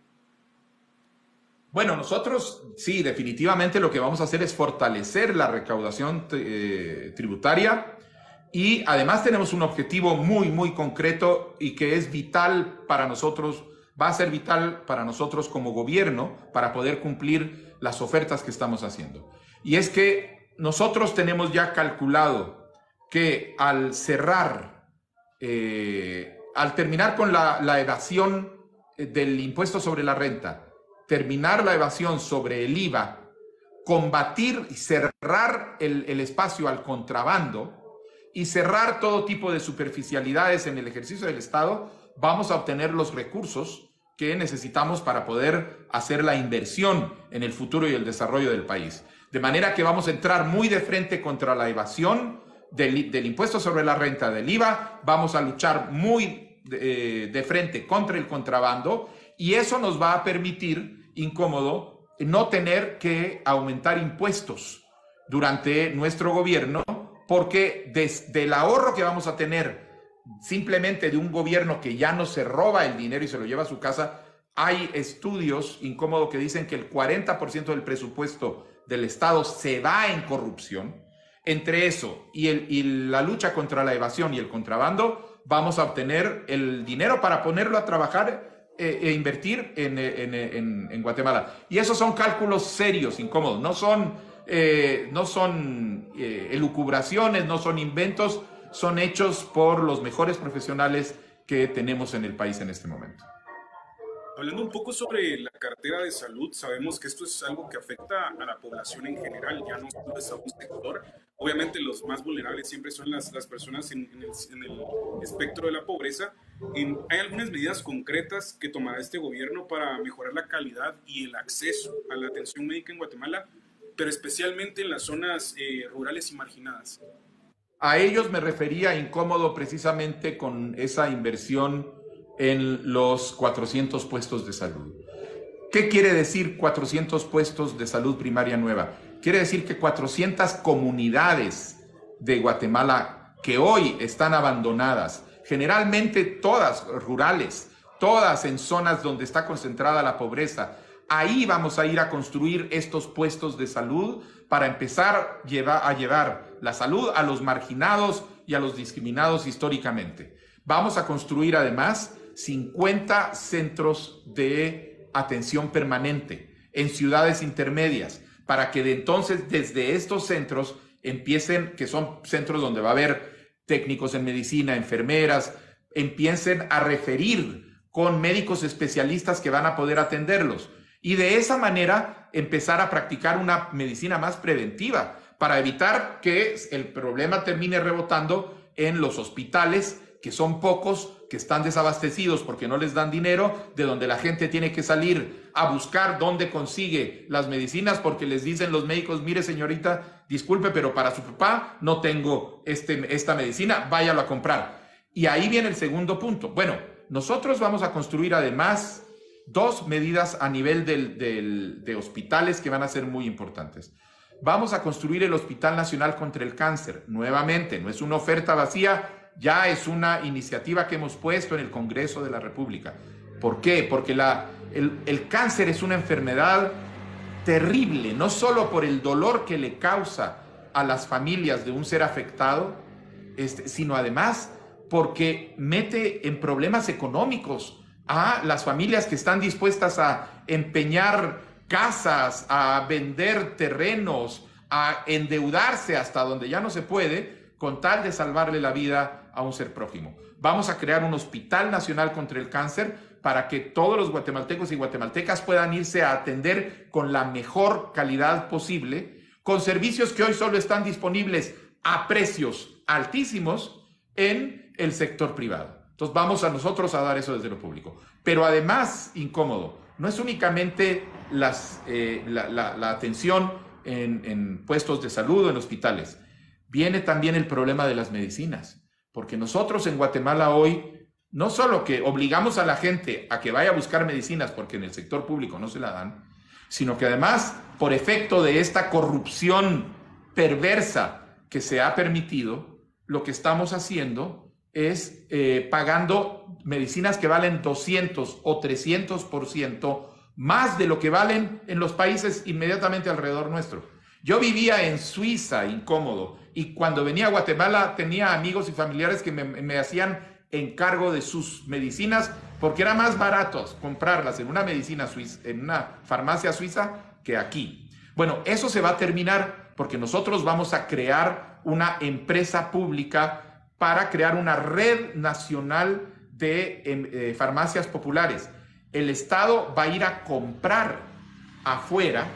[SPEAKER 1] Bueno, nosotros sí, definitivamente lo que vamos a hacer es fortalecer la recaudación tributaria y además tenemos un objetivo muy, muy concreto y que es vital para nosotros, va a ser vital para nosotros como gobierno para poder cumplir las ofertas que estamos haciendo. Y es que nosotros tenemos ya calculado que al terminar con la evasión del impuesto sobre la renta, terminar la evasión sobre el IVA, combatir y cerrar el espacio al contrabando y cerrar todo tipo de superficialidades en el ejercicio del Estado, vamos a obtener los recursos que necesitamos para poder hacer la inversión en el futuro y el desarrollo del país. De manera que vamos a entrar muy de frente contra la evasión del impuesto sobre la renta, del IVA, vamos a luchar muy de frente contra el contrabando y eso nos va a permitir, incómodo, no tener que aumentar impuestos durante nuestro gobierno, porque desde el ahorro que vamos a tener simplemente de un gobierno que ya no se roba el dinero y se lo lleva a su casa, hay estudios, incómodo, que dicen que el 40% del presupuesto del Estado se va en corrupción. Entre eso y la lucha contra la evasión y el contrabando, vamos a obtener el dinero para ponerlo a trabajar e invertir en Guatemala. Y esos son cálculos serios, incómodos, no son elucubraciones, no son inventos, son hechos por los mejores profesionales que tenemos en el país en este momento.
[SPEAKER 4] Hablando un poco sobre la cartera de salud, sabemos que esto es algo que afecta a la población en general, ya no solo es a un sector. Obviamente los más vulnerables siempre son las personas en el espectro de la pobreza. ¿Hay algunas medidas concretas que tomará este gobierno para mejorar la calidad y el acceso a la atención médica en Guatemala? pero especialmente en las zonas rurales y marginadas.
[SPEAKER 1] A ellos me refería incómodo precisamente con esa inversión en los 400 puestos de salud. ¿Qué quiere decir 400 puestos de salud primaria nueva? Quiere decir que 400 comunidades de Guatemala que hoy están abandonadas, generalmente todas rurales, todas en zonas donde está concentrada la pobreza, ahí vamos a ir a construir estos puestos de salud para empezar a llevar la salud a los marginados y a los discriminados históricamente. Vamos a construir además 50 centros de atención permanente en ciudades intermedias para que entonces desde estos centros empiecen, que son centros donde va a haber técnicos en medicina, enfermeras, empiecen a referir con médicos especialistas que van a poder atenderlos. Y de esa manera empezar a practicar una medicina más preventiva para evitar que el problema termine rebotando en los hospitales, que son pocos, que están desabastecidos porque no les dan dinero, de donde la gente tiene que salir a buscar dónde consigue las medicinas porque les dicen los médicos, mire señorita, disculpe, pero para su papá no tengo esta medicina, váyalo a comprar. Y ahí viene el segundo punto. Bueno, nosotros vamos a construir además 2 medidas a nivel de hospitales que van a ser muy importantes. Vamos a construir el Hospital Nacional contra el Cáncer. Nuevamente, no es una oferta vacía, ya es una iniciativa que hemos puesto en el Congreso de la República. ¿Por qué? Porque el cáncer es una enfermedad terrible, no solo por el dolor que le causa a las familias de un ser afectado, sino además porque mete en problemas económicos a las familias que están dispuestas a empeñar casas, a vender terrenos, a endeudarse hasta donde ya no se puede, con tal de salvarle la vida a un ser prójimo. Vamos a crear un Hospital Nacional contra el Cáncer para que todos los guatemaltecos y guatemaltecas puedan irse a atender con la mejor calidad posible, con servicios que hoy solo están disponibles a precios altísimos en el sector privado. Entonces vamos a nosotros a dar eso desde lo público. Pero además, incómodo, no es únicamente la atención en puestos de salud o en hospitales. Viene también el problema de las medicinas, porque nosotros en Guatemala hoy, no solo que obligamos a la gente a que vaya a buscar medicinas porque en el sector público no se la dan, sino que además, por efecto de esta corrupción perversa que se ha permitido, lo que estamos haciendo es pagando medicinas que valen 200 o 300% más de lo que valen en los países inmediatamente alrededor nuestro. Yo vivía en Suiza, incómodo, y cuando venía a Guatemala tenía amigos y familiares que me hacían encargo de sus medicinas porque era más barato comprarlas en una medicina suiza, en una farmacia suiza que aquí. Bueno, eso se va a terminar porque nosotros vamos a crear una empresa pública para crear una red nacional de farmacias populares. El Estado va a ir a comprar afuera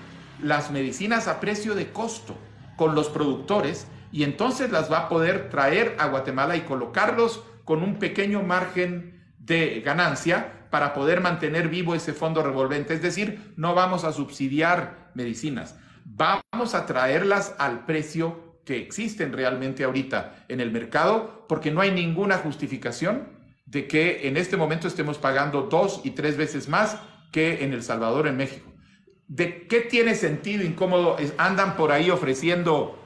[SPEAKER 1] las medicinas a precio de costo con los productores y entonces las va a poder traer a Guatemala y colocarlos con un pequeño margen de ganancia para poder mantener vivo ese fondo revolvente. Es decir, no vamos a subsidiar medicinas, vamos a traerlas al precio que existen realmente ahorita en el mercado, porque no hay ninguna justificación de que en este momento estemos pagando 2 y 3 veces más que en El Salvador, en México. ¿De qué tiene sentido, incómodo? Andan por ahí ofreciendo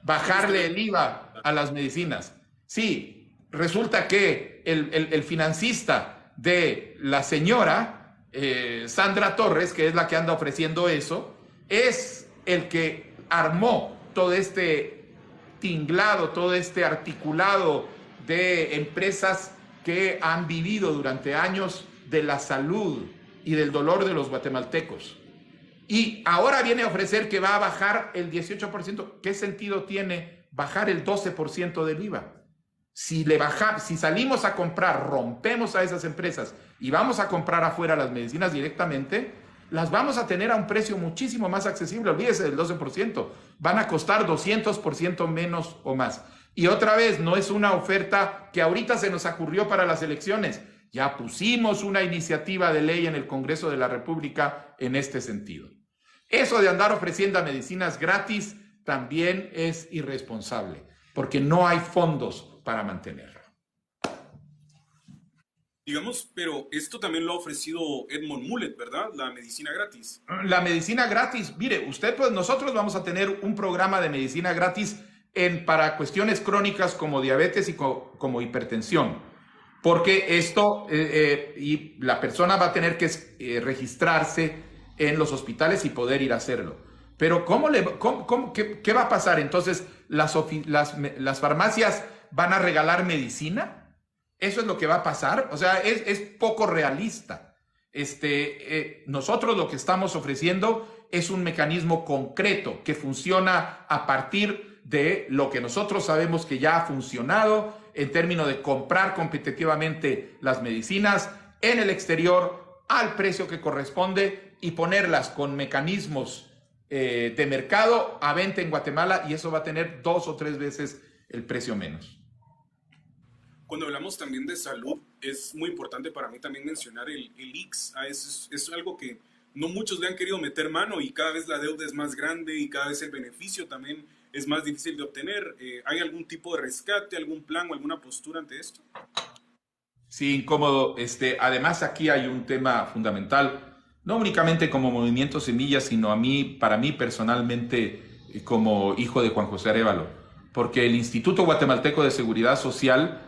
[SPEAKER 1] bajarle el IVA a las medicinas. Sí, resulta que el financista de la señora Sandra Torres, que es la que anda ofreciendo eso, es el que armó todo este tinglado, todo este articulado de empresas que han vivido durante años de la salud y del dolor de los guatemaltecos. Y ahora viene a ofrecer que va a bajar el 18%. ¿Qué sentido tiene bajar el 12% del IVA? Si salimos a comprar, rompemos a esas empresas y vamos a comprar afuera las medicinas directamente, las vamos a tener a un precio muchísimo más accesible. Olvídese del 12%. Van a costar 200% menos o más. Y otra vez, no es una oferta que ahorita se nos ocurrió para las elecciones. Ya pusimos una iniciativa de ley en el Congreso de la República en este sentido. Eso de andar ofreciendo medicinas gratis también es irresponsable, porque no hay fondos para mantenerlo.
[SPEAKER 4] Digamos, pero esto también lo ha ofrecido Edmond Mulet, ¿verdad? La medicina gratis.
[SPEAKER 1] La medicina gratis, mire, usted, pues nosotros vamos a tener un programa de medicina gratis para cuestiones crónicas como diabetes y como hipertensión, porque esto, y la persona va a tener que registrarse en los hospitales y poder ir a hacerlo. Pero ¿qué va a pasar? Entonces, ¿las farmacias van a regalar medicina? ¿Eso es lo que va a pasar? O sea, es poco realista. Nosotros lo que estamos ofreciendo es un mecanismo concreto que funciona a partir de lo que nosotros sabemos que ya ha funcionado en términos de comprar competitivamente las medicinas en el exterior al precio que corresponde y ponerlas con mecanismos de mercado a venta en Guatemala, y eso va a tener 2 o 3 veces el precio menos.
[SPEAKER 4] Cuando hablamos también de salud, es muy importante para mí también mencionar el IX. Es algo que no muchos le han querido meter mano, y cada vez la deuda es más grande y cada vez el beneficio también es más difícil de obtener. ¿Hay algún tipo de rescate, algún plan o alguna postura ante esto?
[SPEAKER 1] Sí, incómodo. Además, aquí hay un tema fundamental, no únicamente como Movimiento Semilla, sino para mí personalmente, como hijo de Juan José Arévalo, porque el Instituto Guatemalteco de Seguridad Social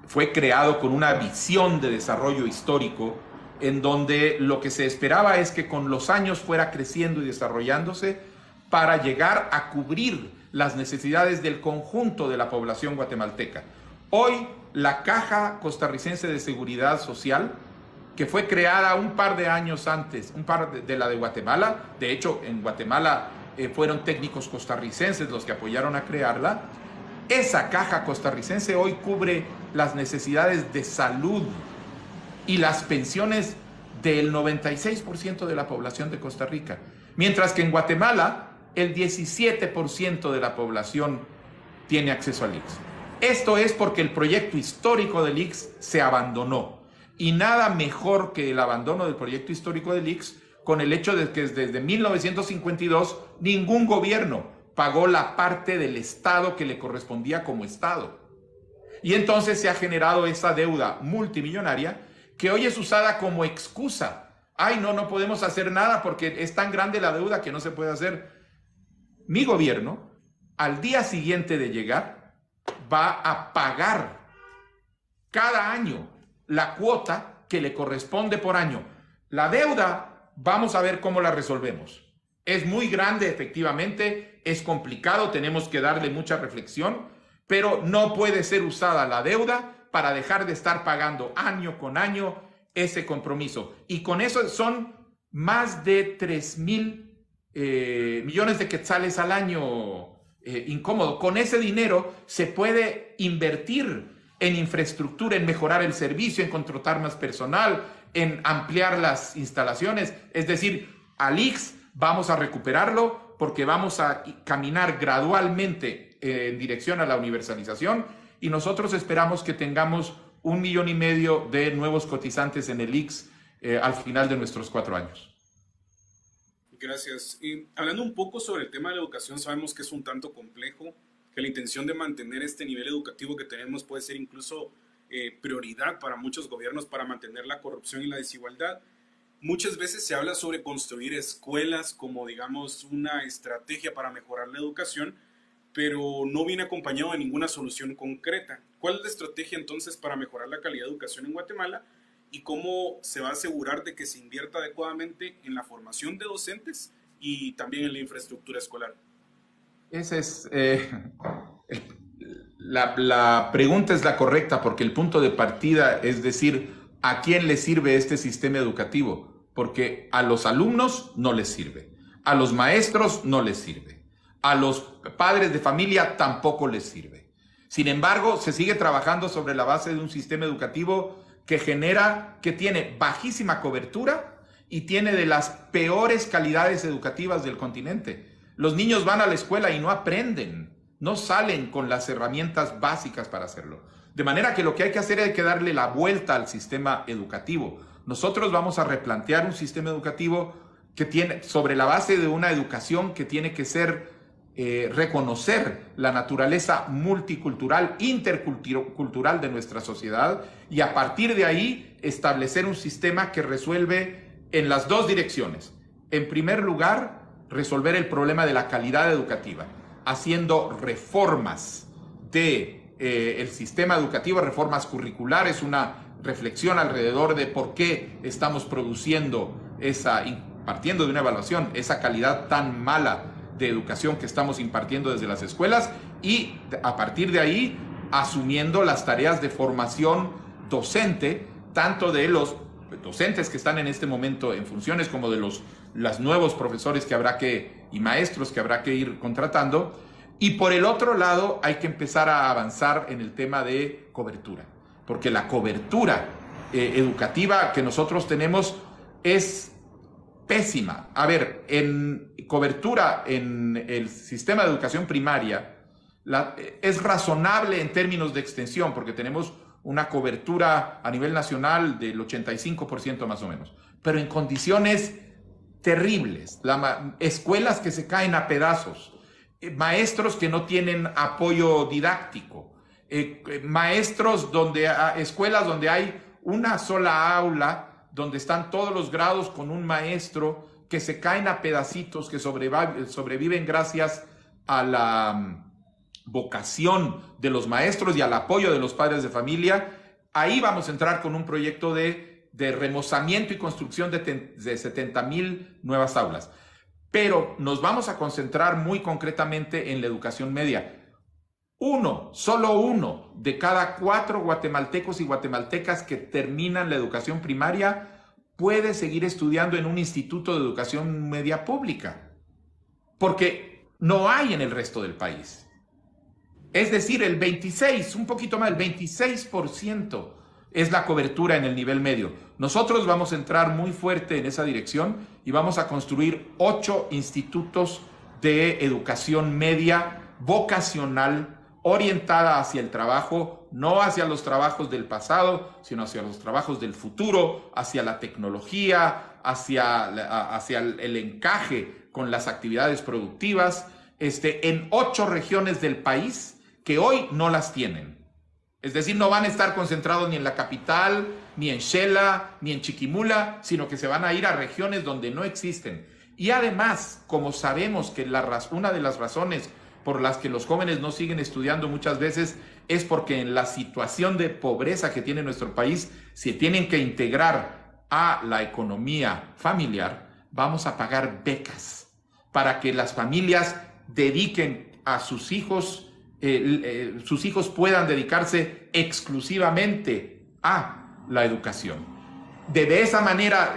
[SPEAKER 1] fue creado con una visión de desarrollo histórico, en donde lo que se esperaba es que con los años fuera creciendo y desarrollándose para llegar a cubrir las necesidades del conjunto de la población guatemalteca. Hoy, la Caja Costarricense de Seguridad Social, que fue creada un par de años antes, de la de Guatemala, de hecho en Guatemala fueron técnicos costarricenses los que apoyaron a crearla, esa caja costarricense hoy cubre las necesidades de salud y las pensiones del 96% de la población de Costa Rica, mientras que en Guatemala el 17% de la población tiene acceso al IX. Esto es porque el proyecto histórico del IX se abandonó, y nada mejor que el abandono del proyecto histórico del IX con el hecho de que desde 1952 ningún gobierno pagó la parte del Estado que le correspondía como Estado. Y entonces se ha generado esa deuda multimillonaria que hoy es usada como excusa. Ay, no podemos hacer nada porque es tan grande la deuda que no se puede hacer. Mi gobierno, al día siguiente de llegar, va a pagar cada año la cuota que le corresponde por año. La deuda, vamos a ver cómo la resolvemos. Es muy grande, efectivamente, es complicado, tenemos que darle mucha reflexión, pero no puede ser usada la deuda para dejar de estar pagando año con año ese compromiso. Y con eso son más de 3,000 millones de quetzales al año. Incómodo. Con ese dinero se puede invertir en infraestructura, en mejorar el servicio, en contratar más personal, en ampliar las instalaciones. Es decir, al IX vamos a recuperarlo porque vamos a caminar gradualmente en dirección a la universalización, y nosotros esperamos que tengamos 1,5 millones de nuevos cotizantes en el IX al final de nuestros 4 años.
[SPEAKER 4] Gracias. Y hablando un poco sobre el tema de la educación, sabemos que es un tanto complejo, que la intención de mantener este nivel educativo que tenemos puede ser incluso prioridad para muchos gobiernos para mantener la corrupción y la desigualdad. Muchas veces se habla sobre construir escuelas como, digamos, una estrategia para mejorar la educación, pero no viene acompañado de ninguna solución concreta. ¿Cuál es la estrategia entonces para mejorar la calidad de educación en Guatemala? ¿Y cómo se va a asegurar de que se invierta adecuadamente en la formación de docentes y también en la infraestructura escolar?
[SPEAKER 1] Esa es la pregunta, es la correcta, porque el punto de partida es decir, ¿a quién le sirve este sistema educativo? Porque a los alumnos no les sirve, a los maestros no les sirve, a los padres de familia tampoco les sirve. Sin embargo, se sigue trabajando sobre la base de un sistema educativo que tiene bajísima cobertura y tiene de las peores calidades educativas del continente. Los niños van a la escuela y no aprenden, no salen con las herramientas básicas para hacerlo. De manera que lo que hay que hacer es que darle la vuelta al sistema educativo. Nosotros vamos a replantear un sistema educativo que tiene, sobre la base de una educación que tiene que ser, reconocer la naturaleza multicultural, intercultural de nuestra sociedad, y a partir de ahí establecer un sistema que resuelve en las dos direcciones. En primer lugar, resolver el problema de la calidad educativa, haciendo reformas el sistema educativo, reformas curriculares, una reflexión alrededor de por qué estamos produciendo partiendo de una evaluación, esa calidad tan mala de educación que estamos impartiendo desde las escuelas, y a partir de ahí asumiendo las tareas de formación docente, tanto de los docentes que están en este momento en funciones como de los nuevos profesores y maestros que habrá que ir contratando. Y por el otro lado hay que empezar a avanzar en el tema de cobertura, porque la cobertura educativa que nosotros tenemos es pésima. A ver, en cobertura en el sistema de educación primaria es razonable en términos de extensión, porque tenemos una cobertura a nivel nacional del 85% más o menos, pero en condiciones terribles, escuelas que se caen a pedazos, maestros que no tienen apoyo didáctico, escuelas donde hay una sola aula, donde están todos los grados con un maestro, que se caen a pedacitos, que sobreviven gracias a la vocación de los maestros y al apoyo de los padres de familia. Ahí vamos a entrar con un proyecto de remozamiento y construcción de 70,000 nuevas aulas. Pero nos vamos a concentrar muy concretamente en la educación media. Solo uno de cada 4 guatemaltecos y guatemaltecas que terminan la educación primaria puede seguir estudiando en un instituto de educación media pública, porque no hay en el resto del país. Es decir, un poquito más, el 26% es la cobertura en el nivel medio. Nosotros vamos a entrar muy fuerte en esa dirección y vamos a construir 8 institutos de educación media vocacional, orientada hacia el trabajo, no hacia los trabajos del pasado, sino hacia los trabajos del futuro, hacia la tecnología, hacia el encaje con las actividades productivas, en 8 regiones del país que hoy no las tienen. Es decir, no van a estar concentrados ni en la capital, ni en Xela, ni en Chiquimula, sino que se van a ir a regiones donde no existen. Y además, como sabemos que una de las razones por las que los jóvenes no siguen estudiando muchas veces es porque en la situación de pobreza que tiene nuestro país se tienen que integrar a la economía familiar, vamos a pagar becas para que las familias dediquen a sus hijos puedan dedicarse exclusivamente a la educación. De esa manera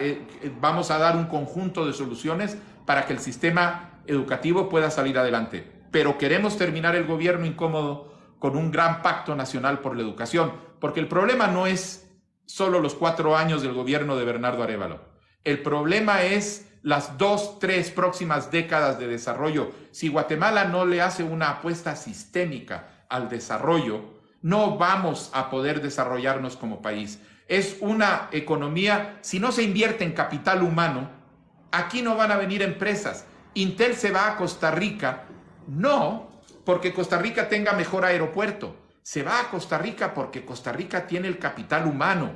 [SPEAKER 1] vamos a dar un conjunto de soluciones para que el sistema educativo pueda salir adelante. Pero queremos terminar el gobierno incómodo con un gran pacto nacional por la educación, porque el problema no es solo los 4 años del gobierno de Bernardo Arévalo. El problema es las 2, 3 próximas décadas de desarrollo. Si Guatemala no le hace una apuesta sistémica al desarrollo, no vamos a poder desarrollarnos como país. Es una economía, si no se invierte en capital humano, aquí no van a venir empresas. Intel se va a Costa Rica, no porque Costa Rica tenga mejor aeropuerto, se va a Costa Rica porque Costa Rica tiene el capital humano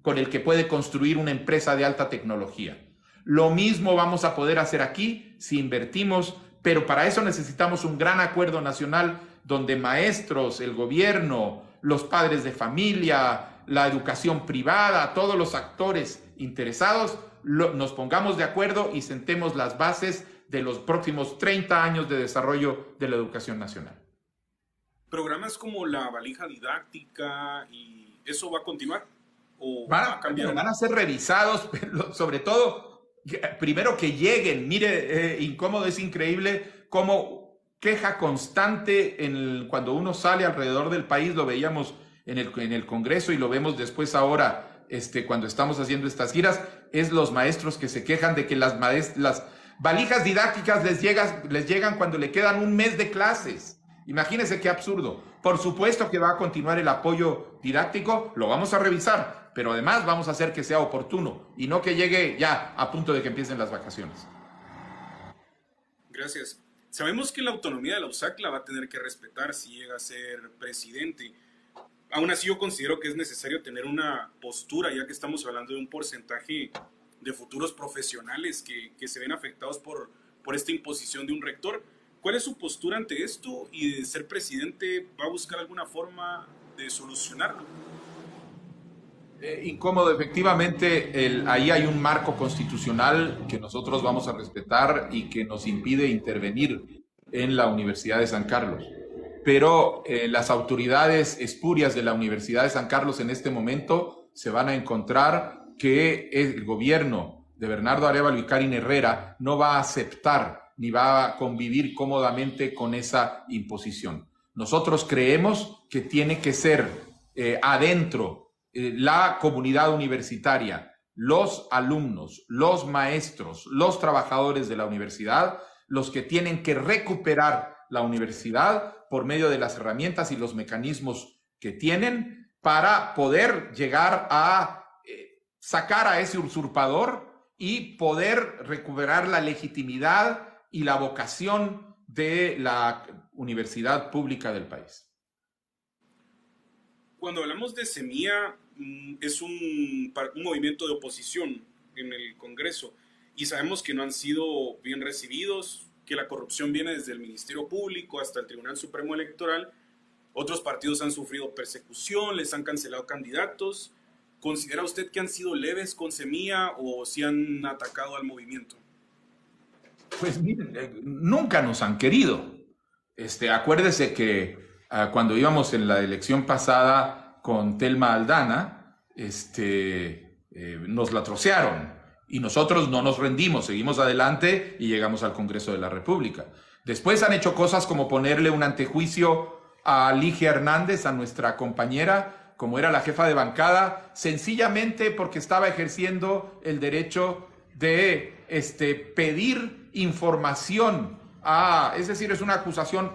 [SPEAKER 1] con el que puede construir una empresa de alta tecnología. Lo mismo vamos a poder hacer aquí si invertimos, pero para eso necesitamos un gran acuerdo nacional donde maestros, el gobierno, los padres de familia, la educación privada, todos los actores interesados, nos pongamos de acuerdo y sentemos las bases de los próximos 30 años de desarrollo de la educación nacional.
[SPEAKER 4] ¿Programas como la valija didáctica y eso va a continuar? ¿O va a cambiar?
[SPEAKER 1] Van a ser revisados, pero sobre todo, primero que lleguen. Mire, incómodo, es increíble cómo queja constante cuando uno sale alrededor del país, lo veíamos en el Congreso y lo vemos después ahora, cuando estamos haciendo estas giras, es los maestros que se quejan de que las valijas didácticas les llegan cuando le quedan un mes de clases. Imagínense qué absurdo. Por supuesto que va a continuar el apoyo didáctico, lo vamos a revisar, pero además vamos a hacer que sea oportuno y no que llegue ya a punto de que empiecen las vacaciones.
[SPEAKER 4] Gracias. Sabemos que la autonomía de la USAC la va a tener que respetar si llega a ser presidente. Aún así yo considero que es necesario tener una postura, ya que estamos hablando de un porcentaje de futuros profesionales que se ven afectados por esta imposición de un rector. ¿Cuál es su postura ante esto? Y de ser presidente, ¿va a buscar alguna forma de solucionarlo?
[SPEAKER 1] Incómodo, efectivamente, ahí hay un marco constitucional que nosotros vamos a respetar y que nos impide intervenir en la Universidad de San Carlos. Pero las autoridades espurias de la Universidad de San Carlos en este momento se van a encontrar que el gobierno de Bernardo Arévalo y Karin Herrera no va a aceptar ni va a convivir cómodamente con esa imposición. Nosotros creemos que tiene que ser adentro la comunidad universitaria, los alumnos, los maestros, los trabajadores de la universidad, los que tienen que recuperar la universidad por medio de las herramientas y los mecanismos que tienen para poder llegar a sacar a ese usurpador y poder recuperar la legitimidad y la vocación de la universidad pública del país.
[SPEAKER 4] Cuando hablamos de Semilla, es un movimiento de oposición en el Congreso y sabemos que no han sido bien recibidos, que la corrupción viene desde el Ministerio Público hasta el Tribunal Supremo Electoral. Otros partidos han sufrido persecución, les han cancelado candidatos. ¿Considera usted que han sido leves con Semilla o si han atacado al movimiento?
[SPEAKER 1] Pues miren, nunca nos han querido. Acuérdese que cuando íbamos en la elección pasada con Telma Aldana, nos la trocearon y nosotros no nos rendimos, seguimos adelante y llegamos al Congreso de la República. Después han hecho cosas como ponerle un antejuicio a Ligia Hernández, a nuestra compañera, como era la jefa de bancada, sencillamente porque estaba ejerciendo el derecho de pedir información. Es decir, es una acusación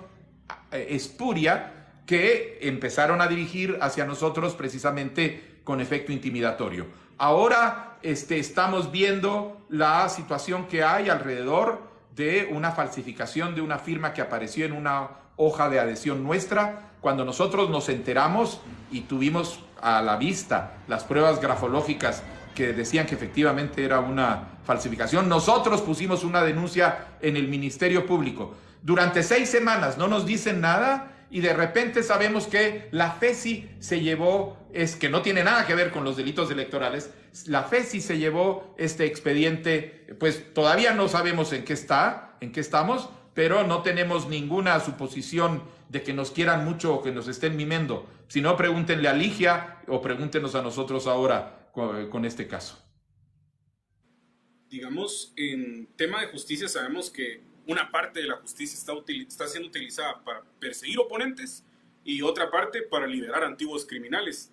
[SPEAKER 1] espuria que empezaron a dirigir hacia nosotros precisamente con efecto intimidatorio. Ahora estamos viendo la situación que hay alrededor de una falsificación de una firma que apareció en una hoja de adhesión nuestra. Cuando nosotros nos enteramos y tuvimos a la vista las pruebas grafológicas que decían que efectivamente era una falsificación, nosotros pusimos una denuncia en el Ministerio Público. Durante 6 semanas no nos dicen nada y de repente sabemos que la FESI se llevó, que no tiene nada que ver con los delitos electorales, la FESI se llevó este expediente, pues todavía no sabemos en qué estamos, pero no tenemos ninguna suposición de que nos quieran mucho o que nos estén mimendo. Si no, pregúntenle a Ligia o pregúntenos a nosotros ahora con este caso.
[SPEAKER 4] Digamos, en tema de justicia sabemos que una parte de la justicia está siendo utilizada para perseguir oponentes y otra parte para liberar antiguos criminales.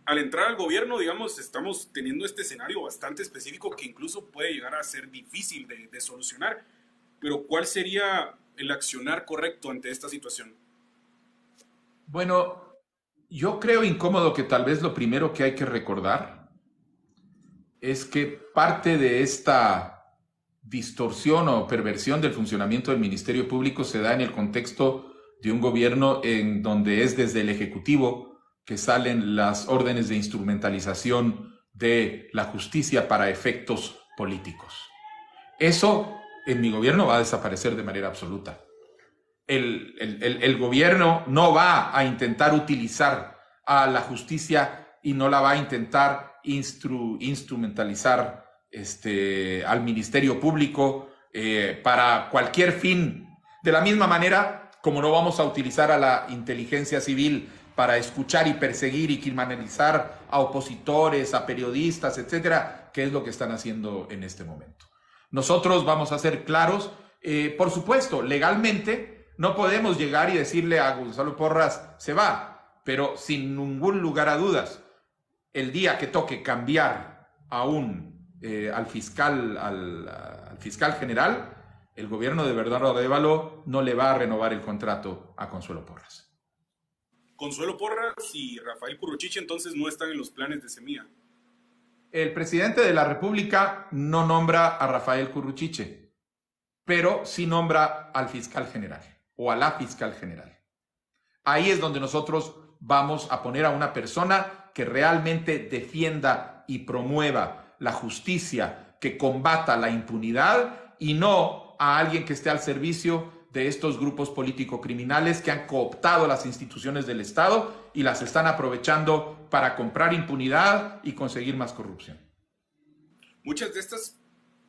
[SPEAKER 4] Al entrar al gobierno, digamos, estamos teniendo este escenario bastante específico que incluso puede llegar a ser difícil de solucionar. Pero ¿cuál sería el accionar correcto ante esta situación?
[SPEAKER 1] Bueno, yo creo, Incómodo, que tal vez lo primero que hay que recordar es que parte de esta distorsión o perversión del funcionamiento del Ministerio Público se da en el contexto de un gobierno en donde es desde el Ejecutivo que salen las órdenes de instrumentalización de la justicia para efectos políticos. Eso en mi gobierno va a desaparecer de manera absoluta. El gobierno no va a intentar utilizar a la justicia y no la va a intentar instrumentalizar al Ministerio Público para cualquier fin. De la misma manera como no vamos a utilizar a la inteligencia civil para escuchar y perseguir y criminalizar a opositores, a periodistas, etcétera, que es lo que están haciendo en este momento. Nosotros vamos a ser claros, por supuesto, legalmente no podemos llegar y decirle a Gonzalo Porras, se va, pero sin ningún lugar a dudas, el día que toque cambiar al fiscal general, el gobierno de Bernardo Arévalo no le va a renovar el contrato a Consuelo Porras.
[SPEAKER 4] Consuelo Porras y Rafael Curruchiche entonces no están en los planes de Semilla.
[SPEAKER 1] El presidente de la República no nombra a Rafael Curruchiche, pero sí nombra al fiscal general o a la fiscal general. Ahí es donde nosotros vamos a poner a una persona que realmente defienda y promueva la justicia, que combata la impunidad y no a alguien que esté al servicio de estos grupos político-criminales que han cooptado las instituciones del Estado y las están aprovechando para comprar impunidad y conseguir más corrupción.
[SPEAKER 4] Muchas de estas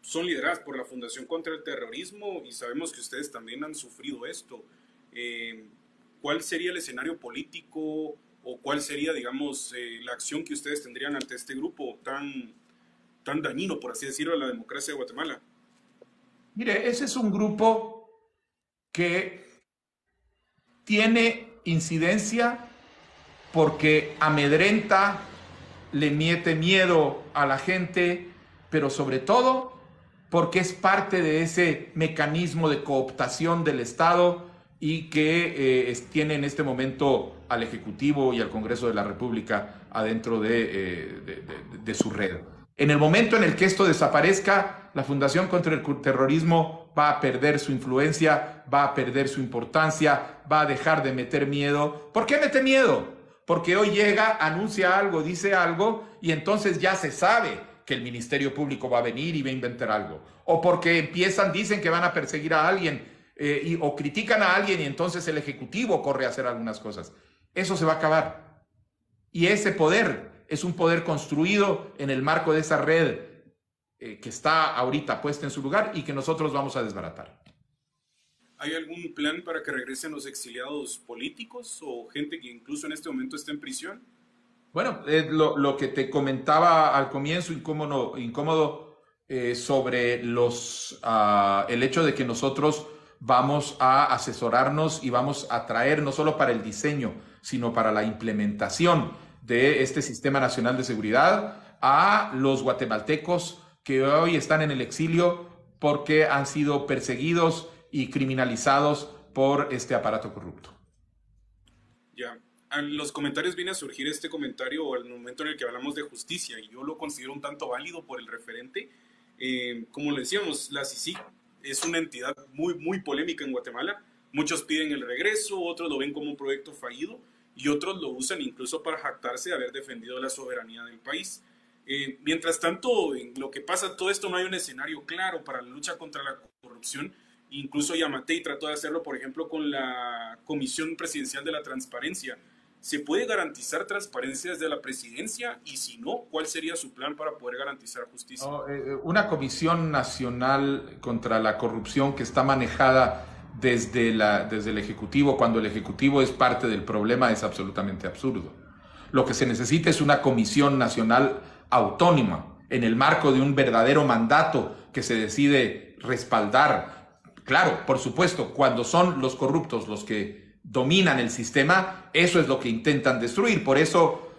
[SPEAKER 4] son lideradas por la Fundación contra el Terrorismo y sabemos que ustedes también han sufrido esto. ¿Cuál sería el escenario político o cuál sería, digamos, la acción que ustedes tendrían ante este grupo tan dañino, por así decirlo, a la democracia de Guatemala?
[SPEAKER 1] Mire, ese es un grupo que tiene incidencia porque amedrenta, le mete miedo a la gente, pero sobre todo porque es parte de ese mecanismo de cooptación del Estado y que tiene en este momento al Ejecutivo y al Congreso de la República adentro de su red. En el momento en el que esto desaparezca, la Fundación contra el Terrorismo va a perder su influencia, va a perder su importancia, va a dejar de meter miedo. ¿Por qué mete miedo? Porque hoy llega, anuncia algo, dice algo y entonces ya se sabe que el Ministerio Público va a venir y va a inventar algo. O porque dicen que van a perseguir a alguien o critican a alguien y entonces el Ejecutivo corre a hacer algunas cosas. Eso se va a acabar. Y ese poder es un poder construido en el marco de esa red que está ahorita puesta en su lugar y que nosotros vamos a desbaratar.
[SPEAKER 4] ¿Hay algún plan para que regresen los exiliados políticos o gente que incluso en este momento está en prisión?
[SPEAKER 1] Bueno, lo que te comentaba al comienzo, incómodo sobre el hecho de que nosotros vamos a asesorarnos y vamos a traer no solo para el diseño, sino para la implementación de este Sistema Nacional de Seguridad a los guatemaltecos que hoy están en el exilio porque han sido perseguidos y criminalizados por este aparato corrupto.
[SPEAKER 4] Ya, en los comentarios viene a surgir este comentario al momento en el que hablamos de justicia y yo lo considero un tanto válido por el referente. Como le decíamos, la CICIG es una entidad muy polémica en Guatemala. Muchos piden el regreso, otros lo ven como un proyecto fallido y otros lo usan incluso para jactarse de haber defendido la soberanía del país. Mientras tanto, en lo que pasa todo esto no hay un escenario claro para la lucha contra la corrupción. Incluso Yamatei trató de hacerlo, por ejemplo, con la Comisión Presidencial de la Transparencia. ¿Se puede garantizar transparencia desde la presidencia? Y si no, ¿cuál sería su plan para poder garantizar justicia?
[SPEAKER 1] Una Comisión Nacional contra la Corrupción que está manejada desde el Ejecutivo, cuando el Ejecutivo es parte del problema, es absolutamente absurdo. Lo que se necesita es una Comisión Nacional autónoma, en el marco de un verdadero mandato que se decide respaldar. Claro, por supuesto, cuando son los corruptos los que dominan el sistema, eso es lo que intentan destruir. Por eso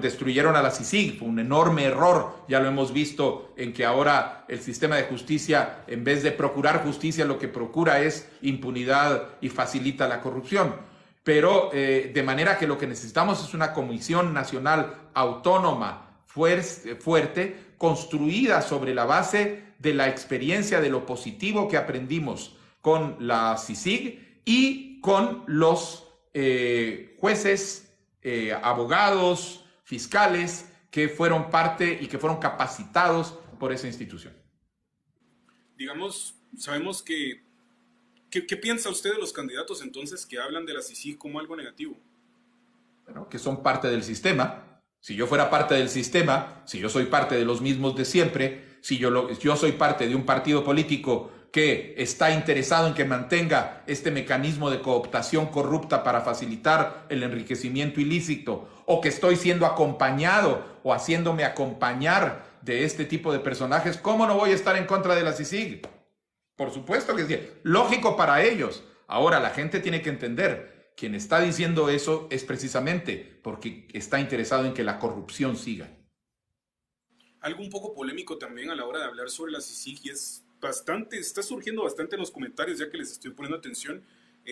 [SPEAKER 1] destruyeron a la CICIG. Fue un enorme error. Ya lo hemos visto en que ahora el sistema de justicia, en vez de procurar justicia, lo que procura es impunidad y facilita la corrupción. Pero de manera que lo que necesitamos es una Comisión Nacional autónoma, fuerte, construida sobre la base de la experiencia de lo positivo que aprendimos con la CICIG y con los jueces, abogados, fiscales que fueron parte y que fueron capacitados por esa institución.
[SPEAKER 4] Digamos, sabemos que... ¿Qué piensa usted de los candidatos entonces que hablan de la CICIG como algo negativo?
[SPEAKER 1] Bueno, que son parte del sistema. Si yo fuera parte del sistema, si yo soy parte de los mismos de siempre, si yo soy parte de un partido político que está interesado en que mantenga este mecanismo de cooptación corrupta para facilitar el enriquecimiento ilícito, o que estoy siendo acompañado o haciéndome acompañar de este tipo de personajes, ¿cómo no voy a estar en contra de la CICIG? Por supuesto que es lógico para ellos. Ahora, la gente tiene que entender, quien está diciendo eso es precisamente porque está interesado en que la corrupción siga.
[SPEAKER 4] Algo un poco polémico también a la hora de hablar sobre la CICIG y está surgiendo bastante en los comentarios, ya que les estoy poniendo atención,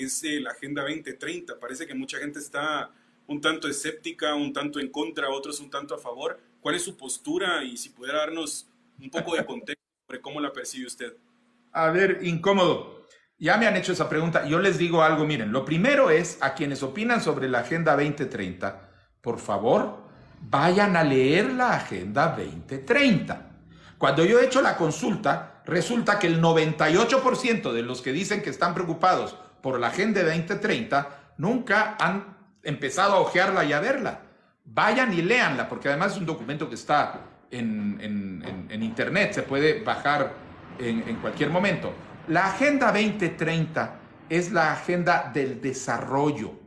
[SPEAKER 4] es la Agenda 2030. Parece que mucha gente está un tanto escéptica, un tanto en contra, otros un tanto a favor. ¿Cuál es su postura? Y si pudiera darnos un poco de contexto sobre cómo la percibe usted.
[SPEAKER 1] A ver, incómodo. Ya me han hecho esa pregunta. Yo les digo algo, miren, lo primero es a quienes opinan sobre la Agenda 2030, por favor, vayan a leer la Agenda 2030. Cuando yo he hecho la consulta, resulta que el 98% de los que dicen que están preocupados por la Agenda 2030 nunca han empezado a hojearla y a verla. Vayan y léanla, porque además es un documento que está en internet, se puede bajar en cualquier momento. La Agenda 2030 es la agenda del desarrollo.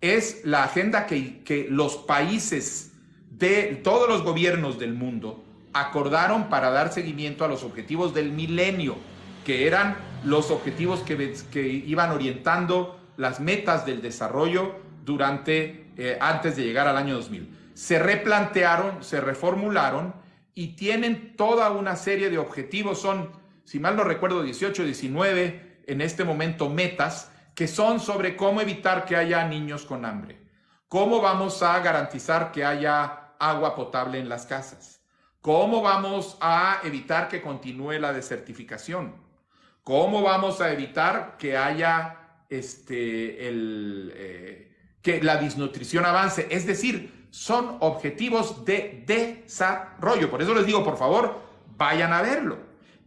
[SPEAKER 1] Es la agenda que los países de todos los gobiernos del mundo acordaron para dar seguimiento a los objetivos del milenio, que eran los objetivos que iban orientando las metas del desarrollo antes de llegar al año 2000. Se replantearon, se reformularon y tienen toda una serie de objetivos. Son, si mal no recuerdo, 18, 19 en este momento metas que son sobre cómo evitar que haya niños con hambre, cómo vamos a garantizar que haya agua potable en las casas, cómo vamos a evitar que continúe la desertificación, cómo vamos a evitar que haya que la desnutrición avance. Es decir, son objetivos de desarrollo. Por eso les digo, por favor, vayan a verlo.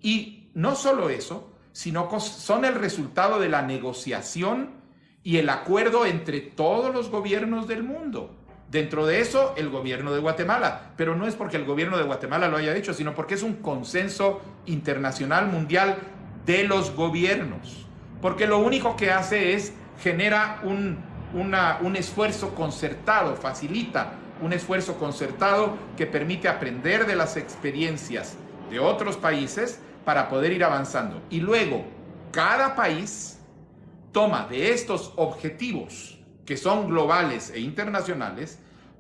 [SPEAKER 1] Y no solo eso, sino que son el resultado de la negociación y el acuerdo entre todos los gobiernos del mundo. Dentro de eso, el gobierno de Guatemala. Pero no es porque el gobierno de Guatemala lo haya hecho, sino porque es un consenso internacional mundial de los gobiernos. Porque lo único que hace es genera un esfuerzo concertado, facilita un esfuerzo concertado que permite aprender de las experiencias de otros países para poder ir avanzando. Y luego, cada país toma de estos objetivos que son globales e internacionales,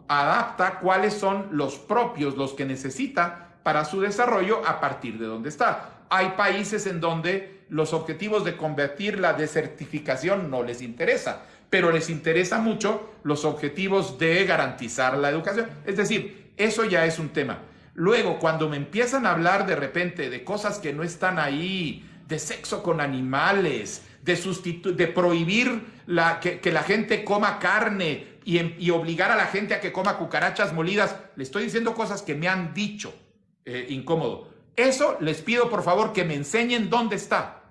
[SPEAKER 1] adapta cuáles son los propios, los que necesita para su desarrollo a partir de donde está. Hay países en donde los objetivos de combatir la desertificación no les interesa, pero les interesa mucho los objetivos de garantizar la educación. Es decir, eso ya es un tema. Luego, cuando me empiezan a hablar de repente de cosas que no están ahí, de sexo con animales, de prohibir que la gente coma carne y obligar a la gente a que coma cucarachas molidas, le estoy diciendo cosas que me han dicho, incómodo. Eso les pido por favor que me enseñen dónde está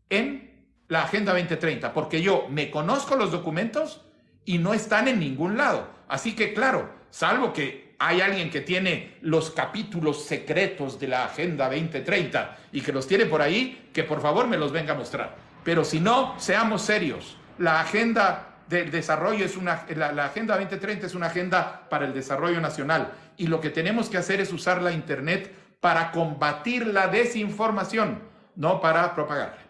[SPEAKER 1] en la Agenda 2030, porque yo me conozco los documentos y no están en ningún lado. Así que claro, salvo que hay alguien que tiene los capítulos secretos de la Agenda 2030 y que los tiene por ahí, que por favor me los venga a mostrar. Pero si no, seamos serios. La Agenda del Desarrollo la Agenda 2030 es una agenda para el desarrollo nacional y lo que tenemos que hacer es usar la Internet para combatir la desinformación, no para propagarla.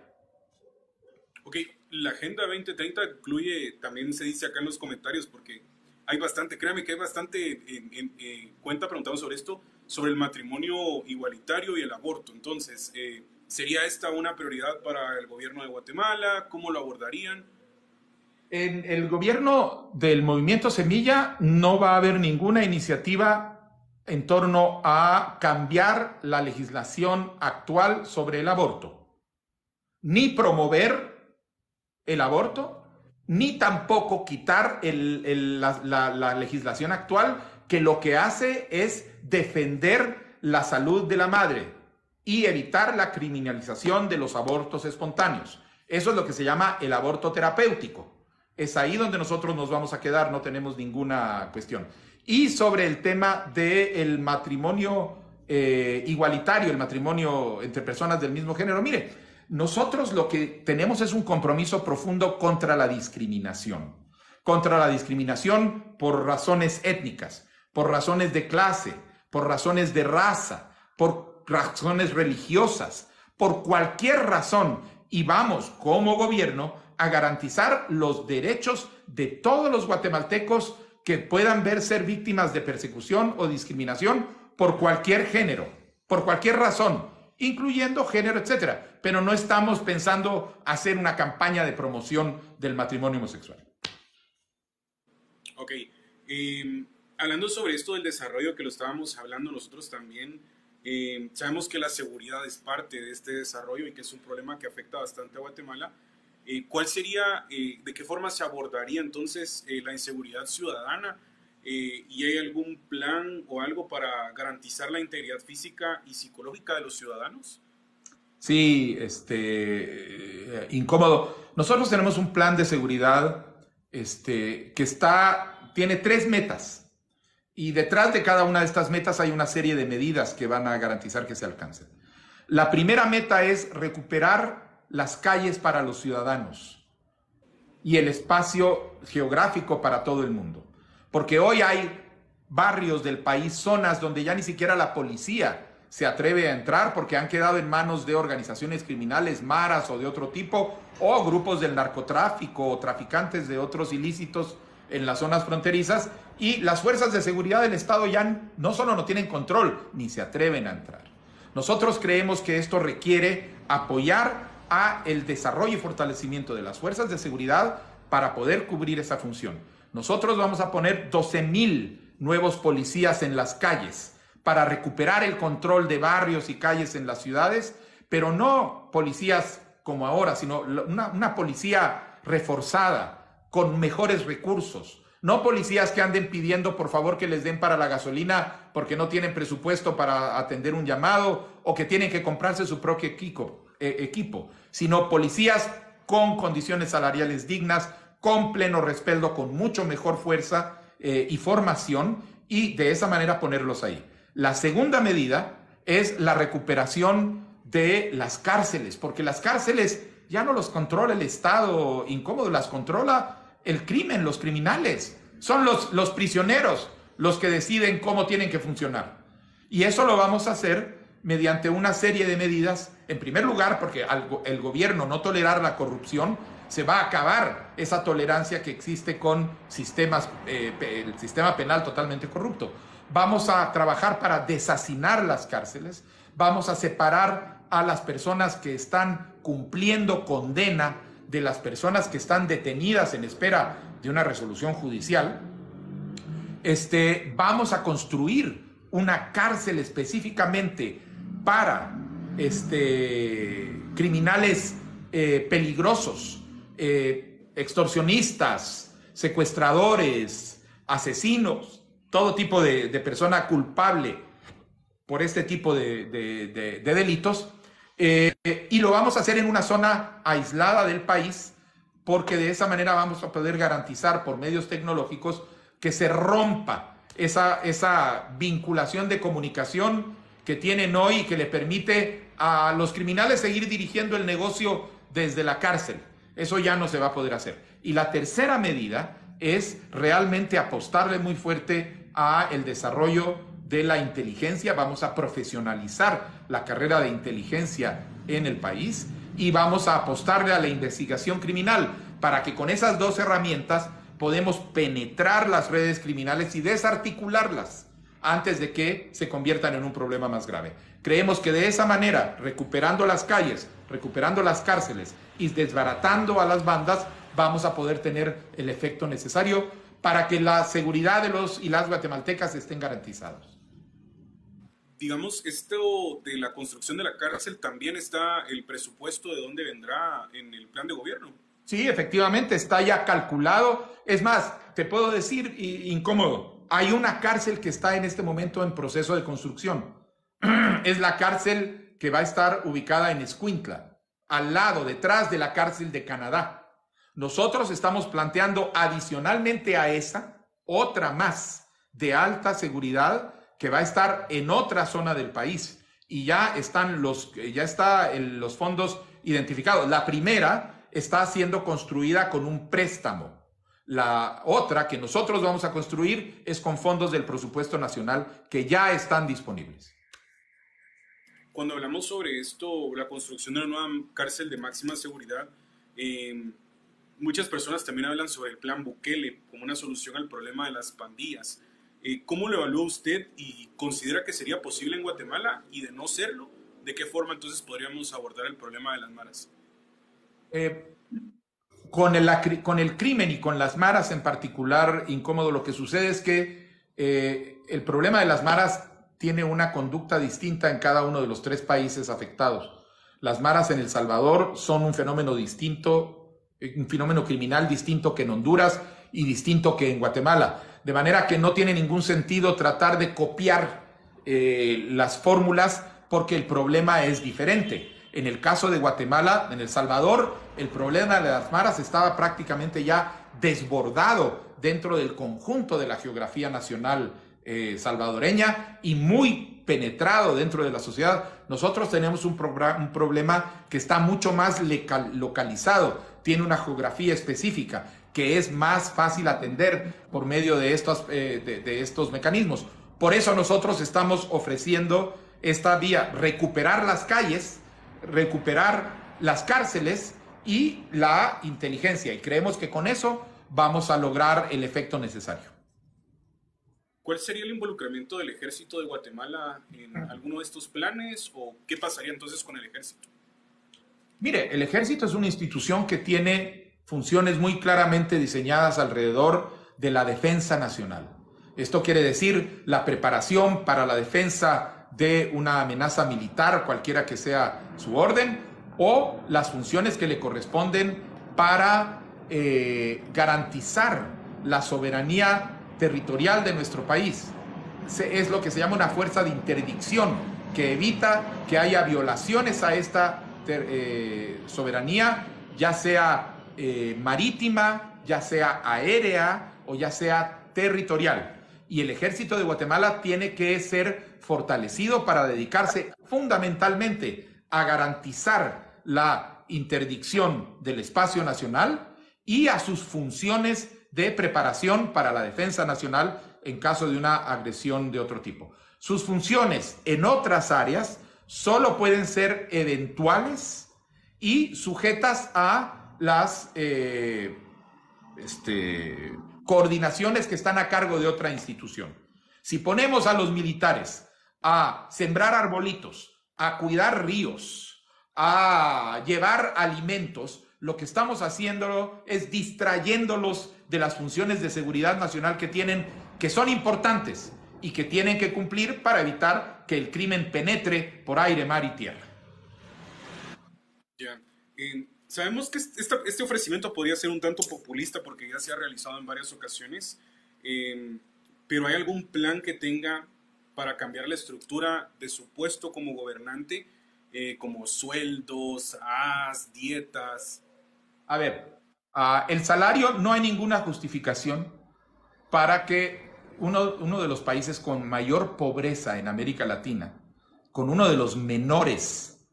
[SPEAKER 4] Ok, la Agenda 2030 incluye, también se dice acá en los comentarios, porque hay bastante, créame que hay bastante cuenta preguntando sobre esto, sobre el matrimonio igualitario y el aborto. Entonces, ¿sería esta una prioridad para el gobierno de Guatemala? ¿Cómo lo abordarían?
[SPEAKER 1] En el gobierno del Movimiento Semilla no va a haber ninguna iniciativa en torno a cambiar la legislación actual sobre el aborto, ni promover el aborto, ni tampoco quitar la legislación actual, que lo que hace es defender la salud de la madre y evitar la criminalización de los abortos espontáneos. Eso es lo que se llama el aborto terapéutico. Es ahí donde nosotros nos vamos a quedar, no tenemos ninguna cuestión. Y sobre el tema del matrimonio igualitario, el matrimonio entre personas del mismo género, mire, nosotros lo que tenemos es un compromiso profundo contra la discriminación por razones étnicas, por razones de clase, por razones de raza, por razones religiosas, por cualquier razón, y vamos como gobierno a garantizar los derechos de todos los guatemaltecos que puedan ser víctimas de persecución o discriminación por cualquier género, por cualquier razón. incluyendo género, etcétera. Pero no estamos pensando hacer una campaña de promoción del matrimonio homosexual.
[SPEAKER 4] Ok. Hablando sobre esto del desarrollo que lo estábamos hablando nosotros también, sabemos que la seguridad es parte de este desarrollo y que es un problema que afecta bastante a Guatemala. ¿Cuál sería, de qué forma se abordaría entonces la inseguridad ciudadana? ¿Y hay algún plan o algo para garantizar la integridad física y psicológica de los ciudadanos?
[SPEAKER 1] Sí, incómodo. Nosotros tenemos un plan de seguridad tiene 3 metas. Y detrás de cada una de estas metas hay una serie de medidas que van a garantizar que se alcancen. La primera meta es recuperar las calles para los ciudadanos y el espacio geográfico para todo el mundo. Porque hoy hay barrios del país, zonas donde ya ni siquiera la policía se atreve a entrar porque han quedado en manos de organizaciones criminales, maras o de otro tipo, o grupos del narcotráfico o traficantes de otros ilícitos en las zonas fronterizas, y las fuerzas de seguridad del Estado ya no solo no tienen control, ni se atreven a entrar. Nosotros creemos que esto requiere apoyar a el desarrollo y fortalecimiento de las fuerzas de seguridad para poder cubrir esa función. Nosotros vamos a poner 12,000 nuevos policías en las calles para recuperar el control de barrios y calles en las ciudades, pero no policías como ahora, sino una policía reforzada, con mejores recursos. No policías que anden pidiendo por favor que les den para la gasolina porque no tienen presupuesto para atender un llamado o que tienen que comprarse su propio equipo, sino policías con condiciones salariales dignas, con pleno respaldo, con mucho mejor fuerza y formación, y de esa manera ponerlos ahí. La segunda medida es la recuperación de las cárceles, porque las cárceles ya no los controla el Estado incómodo, las controla el crimen, los criminales. Son los prisioneros los que deciden cómo tienen que funcionar. Y eso lo vamos a hacer mediante una serie de medidas. En primer lugar, porque al el gobierno no tolerar la corrupción, se va a acabar esa tolerancia que existe con el sistema penal totalmente corrupto. Vamos a trabajar para deshacinar las cárceles, vamos a separar a las personas que están cumpliendo condena de las personas que están detenidas en espera de una resolución judicial. Vamos a construir una cárcel específicamente para criminales peligrosos, extorsionistas, secuestradores, asesinos, todo tipo de persona culpable por este tipo de delitos. Y lo vamos a hacer en una zona aislada del país, porque de esa manera vamos a poder garantizar por medios tecnológicos que se rompa esa vinculación de comunicación que tienen hoy y que le permite a los criminales seguir dirigiendo el negocio desde la cárcel. Eso ya no se va a poder hacer. Y la tercera medida es realmente apostarle muy fuerte a el desarrollo de la inteligencia. Vamos a profesionalizar la carrera de inteligencia en el país y vamos a apostarle a la investigación criminal para que con esas 2 herramientas podemos penetrar las redes criminales y desarticularlas antes de que se conviertan en un problema más grave. Creemos que de esa manera, recuperando las calles, recuperando las cárceles y desbaratando a las bandas, vamos a poder tener el efecto necesario para que la seguridad de los y las guatemaltecas estén garantizados.
[SPEAKER 4] Digamos, esto de la construcción de la cárcel, también está el presupuesto de dónde vendrá en el plan de gobierno.
[SPEAKER 1] Sí, efectivamente, está ya calculado. Es más, te puedo decir, incómodo, hay una cárcel que está en este momento en proceso de construcción. Es la cárcel que va a estar ubicada en Escuintla, al lado, detrás de la cárcel de Canadá. Nosotros estamos planteando adicionalmente a esa, otra más de alta seguridad que va a estar en otra zona del país. Y ya están los fondos identificados. La primera está siendo construida con un préstamo. La otra que nosotros vamos a construir es con fondos del presupuesto nacional que ya están disponibles.
[SPEAKER 4] Cuando hablamos sobre esto, la construcción de una nueva cárcel de máxima seguridad, muchas personas también hablan sobre el plan Bukele como una solución al problema de las pandillas. ¿Cómo lo evalúa usted y considera que sería posible en Guatemala? Y de no serlo, ¿de qué forma entonces podríamos abordar el problema de las maras?
[SPEAKER 1] Con el crimen y con las maras en particular, incómodo, lo que sucede es que el problema de las maras tiene una conducta distinta en cada uno de los 3 países afectados. Las maras en El Salvador son un fenómeno distinto, un fenómeno criminal distinto que en Honduras y distinto que en Guatemala. De manera que no tiene ningún sentido tratar de copiar las fórmulas porque el problema es diferente. En el caso de Guatemala, en El Salvador, el problema de las maras estaba prácticamente ya desbordado dentro del conjunto de la geografía nacional salvadoreña y muy penetrado dentro de la sociedad. Nosotros tenemos un problema que está mucho más localizado, tiene una geografía específica que es más fácil atender por medio de estos mecanismos. Por eso nosotros estamos ofreciendo esta vía, recuperar las calles, recuperar las cárceles y la inteligencia, y creemos que con eso vamos a lograr el efecto necesario.
[SPEAKER 4] ¿Cuál sería el involucramiento del ejército de Guatemala en alguno de estos planes o qué pasaría entonces con el ejército?
[SPEAKER 1] Mire, el ejército es una institución que tiene funciones muy claramente diseñadas alrededor de la defensa nacional. Esto quiere decir la preparación para la defensa de una amenaza militar, cualquiera que sea su orden, o las funciones que le corresponden para garantizar la soberanía territorial de nuestro país. Es lo que se llama una fuerza de interdicción, que evita que haya violaciones a esta soberanía, ya sea marítima, ya sea aérea o ya sea territorial. Y el ejército de Guatemala tiene que ser fortalecido para dedicarse fundamentalmente a garantizar la interdicción del espacio nacional y a sus funciones de preparación para la defensa nacional en caso de una agresión de otro tipo. Sus funciones en otras áreas solo pueden ser eventuales y sujetas a las coordinaciones que están a cargo de otra institución. Si ponemos a los militares a sembrar arbolitos, a cuidar ríos, a llevar alimentos, lo que estamos haciendo es distrayéndolos de las funciones de seguridad nacional que tienen, que son importantes y que tienen que cumplir para evitar que el crimen penetre por aire, mar y tierra.
[SPEAKER 4] Ya. Sabemos que este ofrecimiento podría ser un tanto populista porque ya se ha realizado en varias ocasiones, pero ¿hay algún plan que tenga para cambiar la estructura de su puesto como gobernante, como sueldos, dietas?
[SPEAKER 1] A ver, el salario, no hay ninguna justificación para que uno de los países con mayor pobreza en América Latina, con uno de los menores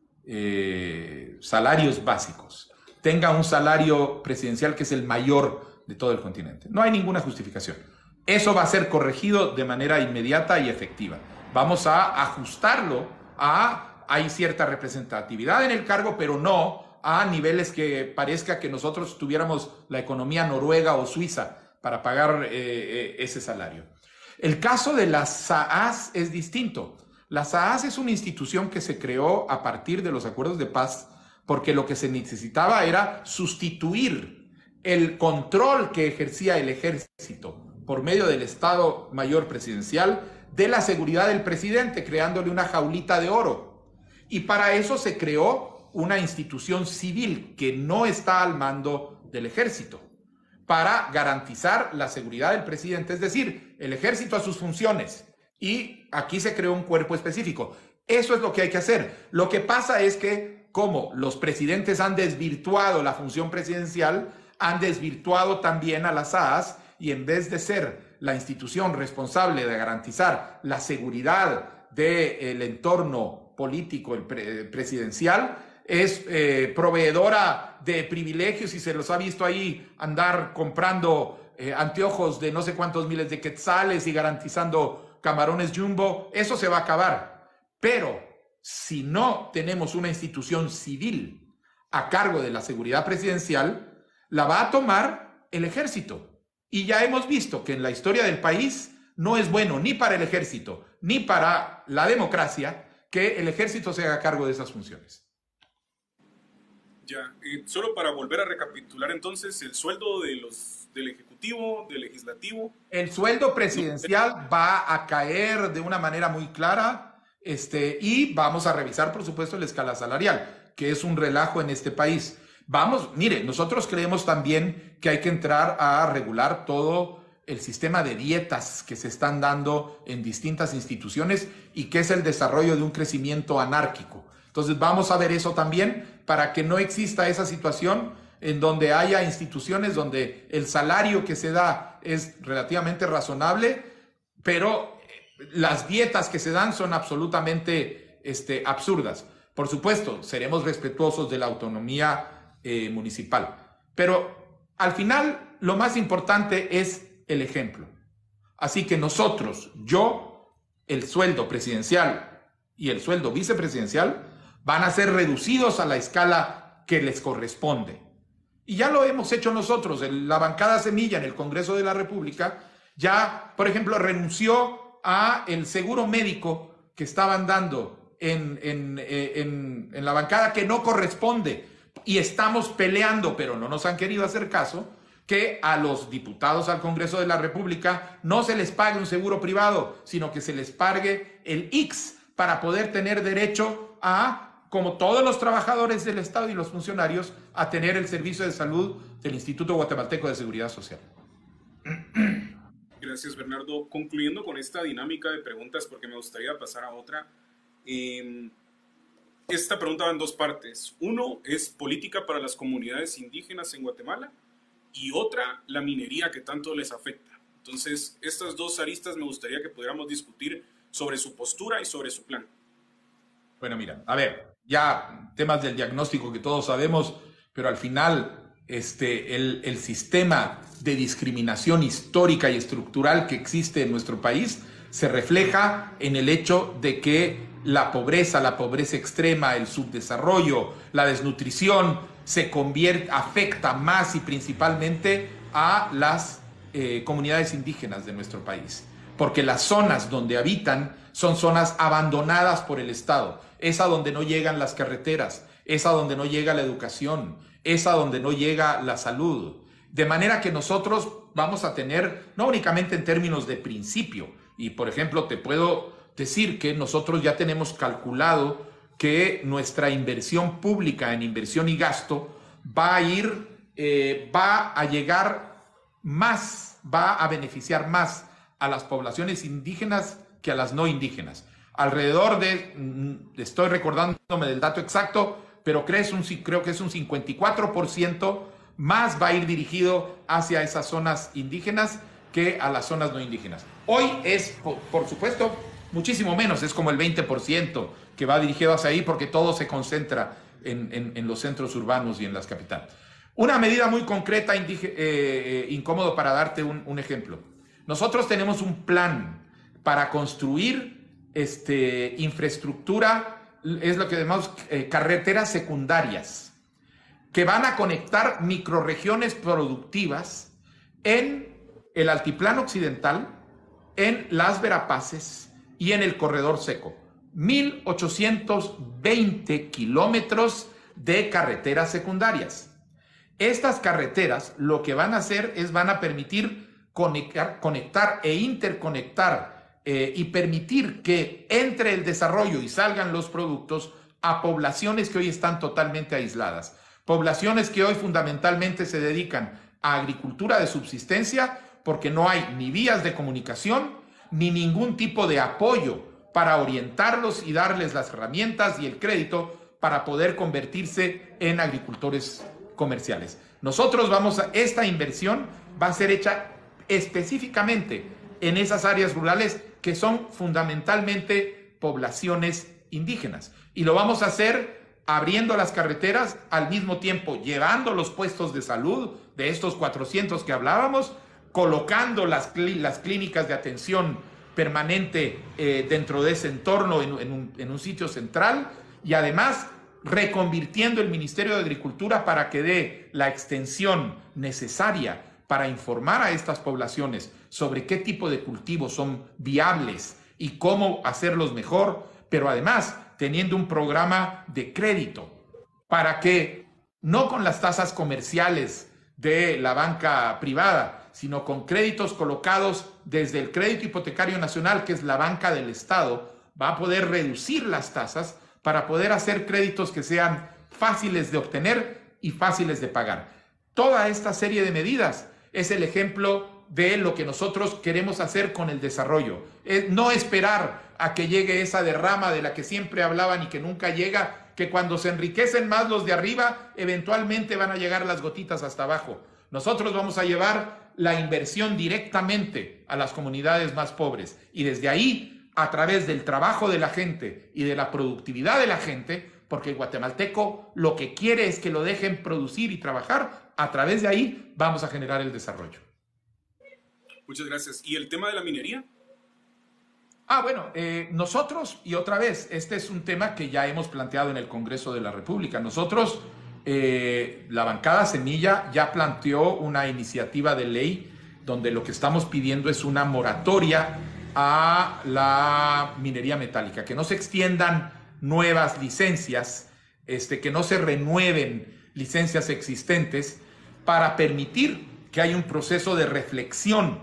[SPEAKER 1] salarios básicos, tenga un salario presidencial que es el mayor de todo el continente. No hay ninguna justificación. Eso va a ser corregido de manera inmediata y efectiva. Vamos a ajustarlo hay cierta representatividad en el cargo, pero no a niveles que parezca que nosotros tuviéramos la economía noruega o suiza para pagar ese salario. El caso de las SAAS es distinto. La SAAS es una institución que se creó a partir de los acuerdos de paz porque lo que se necesitaba era sustituir el control que ejercía el ejército por medio del Estado Mayor Presidencial de la seguridad del presidente, creándole una jaulita de oro. Y para eso se creó una institución civil que no está al mando del ejército, para garantizar la seguridad del presidente, es decir, el ejército a sus funciones. Y aquí se creó un cuerpo específico. Eso es lo que hay que hacer. Lo que pasa es que, como los presidentes han desvirtuado la función presidencial, han desvirtuado también a las SAAS, y en vez de ser la institución responsable de garantizar la seguridad del entorno político presidencial, es proveedora de privilegios y se los ha visto ahí andar comprando anteojos de no sé cuántos miles de quetzales y garantizando camarones jumbo. Eso se va a acabar. Pero si no tenemos una institución civil a cargo de la seguridad presidencial, la va a tomar el ejército. Y ya hemos visto que en la historia del país no es bueno ni para el ejército ni para la democracia que el ejército se haga cargo de esas funciones.
[SPEAKER 4] Ya, solo para volver a recapitular entonces, el sueldo del Ejecutivo, del Legislativo.
[SPEAKER 1] El sueldo presidencial va a caer de una manera muy clara, y vamos a revisar, por supuesto, la escala salarial, que es un relajo en este país. Mire, nosotros creemos también que hay que entrar a regular todo el sistema de dietas que se están dando en distintas instituciones y que es el desarrollo de un crecimiento anárquico. Entonces vamos a ver eso también para que no exista esa situación en donde haya instituciones donde el salario que se da es relativamente razonable, pero las dietas que se dan son absolutamente absurdas. Por supuesto, seremos respetuosos de la autonomía municipal, pero al final lo más importante es el ejemplo. Así que nosotros, el sueldo presidencial y el sueldo vicepresidencial van a ser reducidos a la escala que les corresponde. Y ya lo hemos hecho nosotros. La bancada Semilla en el Congreso de la República ya, por ejemplo, renunció a el seguro médico que estaban dando en la bancada, que no corresponde. Y estamos peleando, pero no nos han querido hacer caso, que a los diputados al Congreso de la República no se les pague un seguro privado, sino que se les pague el IX para poder tener derecho a, como todos los trabajadores del Estado y los funcionarios, a tener el servicio de salud del Instituto Guatemalteco de Seguridad Social.
[SPEAKER 4] Gracias, Bernardo. Concluyendo con esta dinámica de preguntas, porque me gustaría pasar a otra. Esta pregunta va en dos partes. Uno es política para las comunidades indígenas en Guatemala y otra, la minería que tanto les afecta. Entonces, estas dos aristas me gustaría que pudiéramos discutir sobre su postura y sobre su plan.
[SPEAKER 1] Bueno, mira, a ver, ya temas del diagnóstico que todos sabemos, pero al final el sistema de discriminación histórica y estructural que existe en nuestro país se refleja en el hecho de que la pobreza extrema, el subdesarrollo, la desnutrición afecta más y principalmente a las comunidades indígenas de nuestro país, porque las zonas donde habitan son zonas abandonadas por el Estado, es a donde no llegan las carreteras, es a donde no llega la educación, es a donde no llega la salud, de manera que nosotros vamos a tener, no únicamente en términos de principio, y por ejemplo te puedo decir que nosotros ya tenemos calculado que nuestra inversión pública en inversión y gasto va a llegar más, va a beneficiar más a las poblaciones indígenas que a las no indígenas. Alrededor estoy recordándome del dato exacto, pero creo que es un 54% más va a ir dirigido hacia esas zonas indígenas que a las zonas no indígenas. Hoy es, por supuesto, muchísimo menos, es como el 20% que va dirigido hacia ahí, porque todo se concentra en los centros urbanos y en las capitales. Una medida muy concreta, incómodo para darte un ejemplo. Nosotros tenemos un plan para construir infraestructura, es lo que llamamos carreteras secundarias, que van a conectar microrregiones productivas en el Altiplano Occidental, en las Verapaces y en el Corredor Seco. 1,820 kilómetros de carreteras secundarias. Estas carreteras lo que van a hacer es van a permitir conectar e interconectar y permitir que entre el desarrollo y salgan los productos a poblaciones que hoy están totalmente aisladas. Poblaciones que hoy fundamentalmente se dedican a agricultura de subsistencia porque no hay ni vías de comunicación ni ningún tipo de apoyo para orientarlos y darles las herramientas y el crédito para poder convertirse en agricultores comerciales. Esta inversión va a ser hecha específicamente en esas áreas rurales que son fundamentalmente poblaciones indígenas. Y lo vamos a hacer abriendo las carreteras, al mismo tiempo llevando los puestos de salud de estos 400 que hablábamos, colocando las clínicas de atención permanente dentro de ese entorno en un sitio central, y además reconvirtiendo el Ministerio de Agricultura para que dé la extensión necesaria para informar a estas poblaciones sobre qué tipo de cultivos son viables y cómo hacerlos mejor, pero además teniendo un programa de crédito para que no con las tasas comerciales de la banca privada, sino con créditos colocados desde el Crédito Hipotecario Nacional, que es la banca del Estado, va a poder reducir las tasas para poder hacer créditos que sean fáciles de obtener y fáciles de pagar. Toda esta serie de medidas es el ejemplo de lo que nosotros queremos hacer con el desarrollo. No esperar a que llegue esa derrama de la que siempre hablaban y que nunca llega, que cuando se enriquecen más los de arriba, eventualmente van a llegar las gotitas hasta abajo. Nosotros vamos a llevar la inversión directamente a las comunidades más pobres y desde ahí, a través del trabajo de la gente y de la productividad de la gente, porque el guatemalteco lo que quiere es que lo dejen producir y trabajar, a través de ahí vamos a generar el desarrollo.
[SPEAKER 4] Muchas gracias. ¿Y el tema de la minería?
[SPEAKER 1] Bueno, nosotros, y otra vez, este es un tema que ya hemos planteado en el Congreso de la República. Nosotros, la bancada Semilla ya planteó una iniciativa de ley donde lo que estamos pidiendo es una moratoria a la minería metálica, que no se extiendan nuevas licencias, que no se renueven licencias existentes para permitir que haya un proceso de reflexión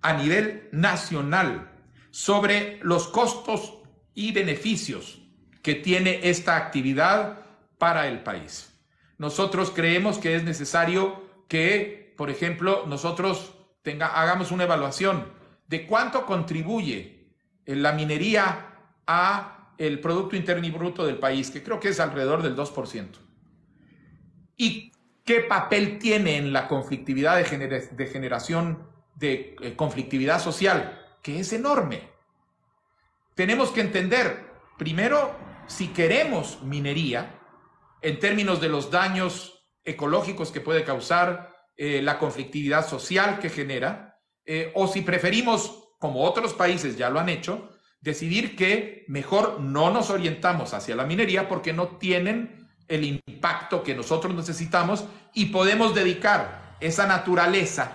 [SPEAKER 1] a nivel nacional sobre los costos y beneficios que tiene esta actividad para el país. Nosotros creemos que es necesario que, por ejemplo, nosotros hagamos una evaluación de cuánto contribuye la minería a el Producto Interno Bruto del país, que creo que es alrededor del 2%. ¿Y qué papel tiene en la conflictividad de generación de conflictividad social? Que es enorme. Tenemos que entender, primero, si queremos minería, en términos de los daños ecológicos que puede causar, la conflictividad social que genera, o si preferimos, como otros países ya lo han hecho, decidir que mejor no nos orientamos hacia la minería porque no tienen el impacto que nosotros necesitamos y podemos dedicar esa naturaleza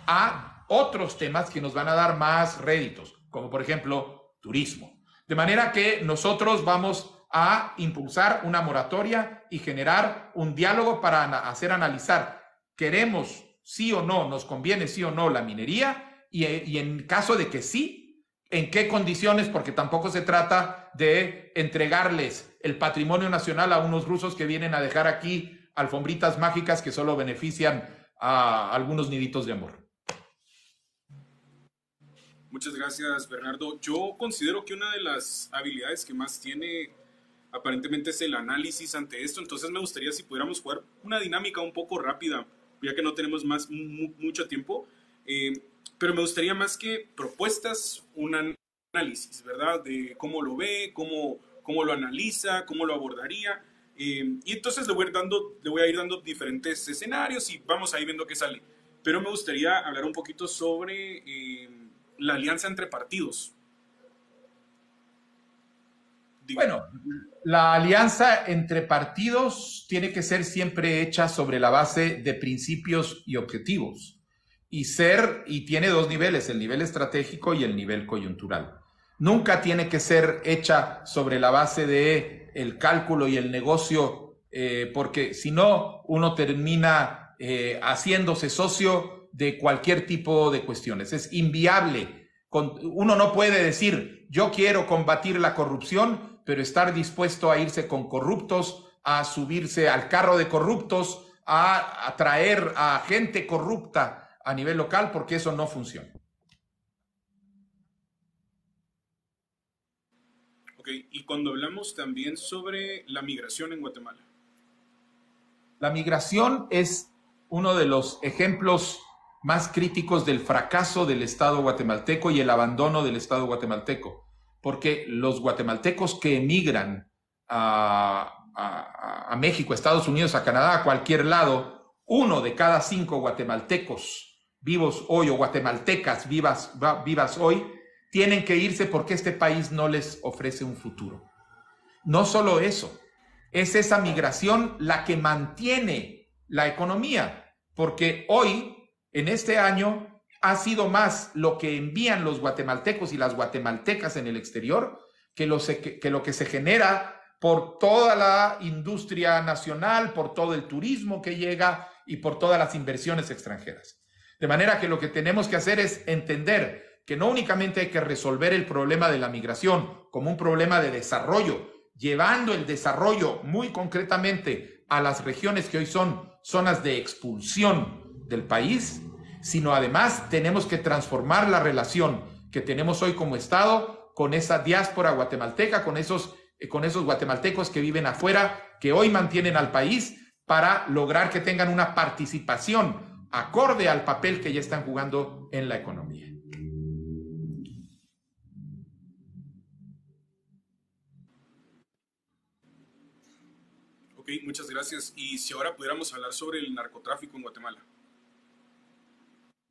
[SPEAKER 1] a otros temas que nos van a dar más réditos, como por ejemplo turismo. De manera que nosotros vamos a impulsar una moratoria y generar un diálogo para hacer analizar, ¿queremos sí o no, nos conviene sí o no la minería? Y en caso de que sí, ¿en qué condiciones? Porque tampoco se trata de entregarles el patrimonio nacional a unos rusos que vienen a dejar aquí alfombritas mágicas que solo benefician a algunos niditos de amor.
[SPEAKER 4] Muchas gracias, Bernardo. Yo considero que una de las habilidades que más tiene aparentemente es el análisis ante esto. Entonces me gustaría si pudiéramos jugar una dinámica un poco rápida, ya que no tenemos mucho tiempo. Pero me gustaría más que propuestas, un análisis, ¿verdad? De cómo lo ve, cómo lo analiza, cómo lo abordaría. Y entonces le voy a ir dando diferentes escenarios y vamos a ir viendo qué sale. Pero me gustaría hablar un poquito sobre la alianza entre partidos.
[SPEAKER 1] Bueno, la alianza entre partidos tiene que ser siempre hecha sobre la base de principios y objetivos. Y tiene dos niveles, el nivel estratégico y el nivel coyuntural. Nunca tiene que ser hecha sobre la base de el cálculo y el negocio, porque si no, uno termina haciéndose socio de cualquier tipo de cuestiones. Es inviable. Uno no puede decir, yo quiero combatir la corrupción, pero estar dispuesto a irse con corruptos, a subirse al carro de corruptos, a atraer a gente corrupta a nivel local, porque eso no funciona.
[SPEAKER 4] Ok, y cuando hablamos también sobre la migración en Guatemala.
[SPEAKER 1] La migración es uno de los ejemplos más críticos del fracaso del Estado guatemalteco y el abandono del Estado guatemalteco, porque los guatemaltecos que emigran a México, a Estados Unidos, a Canadá, a cualquier lado, 1 de cada 5 guatemaltecos vivos hoy o guatemaltecas vivas hoy, tienen que irse porque este país no les ofrece un futuro. No solo eso, es esa migración la que mantiene la economía, porque hoy, en este año, ha sido más lo que envían los guatemaltecos y las guatemaltecas en el exterior que lo que se genera por toda la industria nacional, por todo el turismo que llega y por todas las inversiones extranjeras. De manera que lo que tenemos que hacer es entender que no únicamente hay que resolver el problema de la migración como un problema de desarrollo, llevando el desarrollo muy concretamente a las regiones que hoy son zonas de expulsión del país, sino además tenemos que transformar la relación que tenemos hoy como Estado con esa diáspora guatemalteca, con esos guatemaltecos que viven afuera, que hoy mantienen al país, para lograr que tengan una participación acorde al papel que ya están jugando en la economía.
[SPEAKER 4] Ok, muchas gracias. Y si ahora pudiéramos hablar sobre el narcotráfico en Guatemala.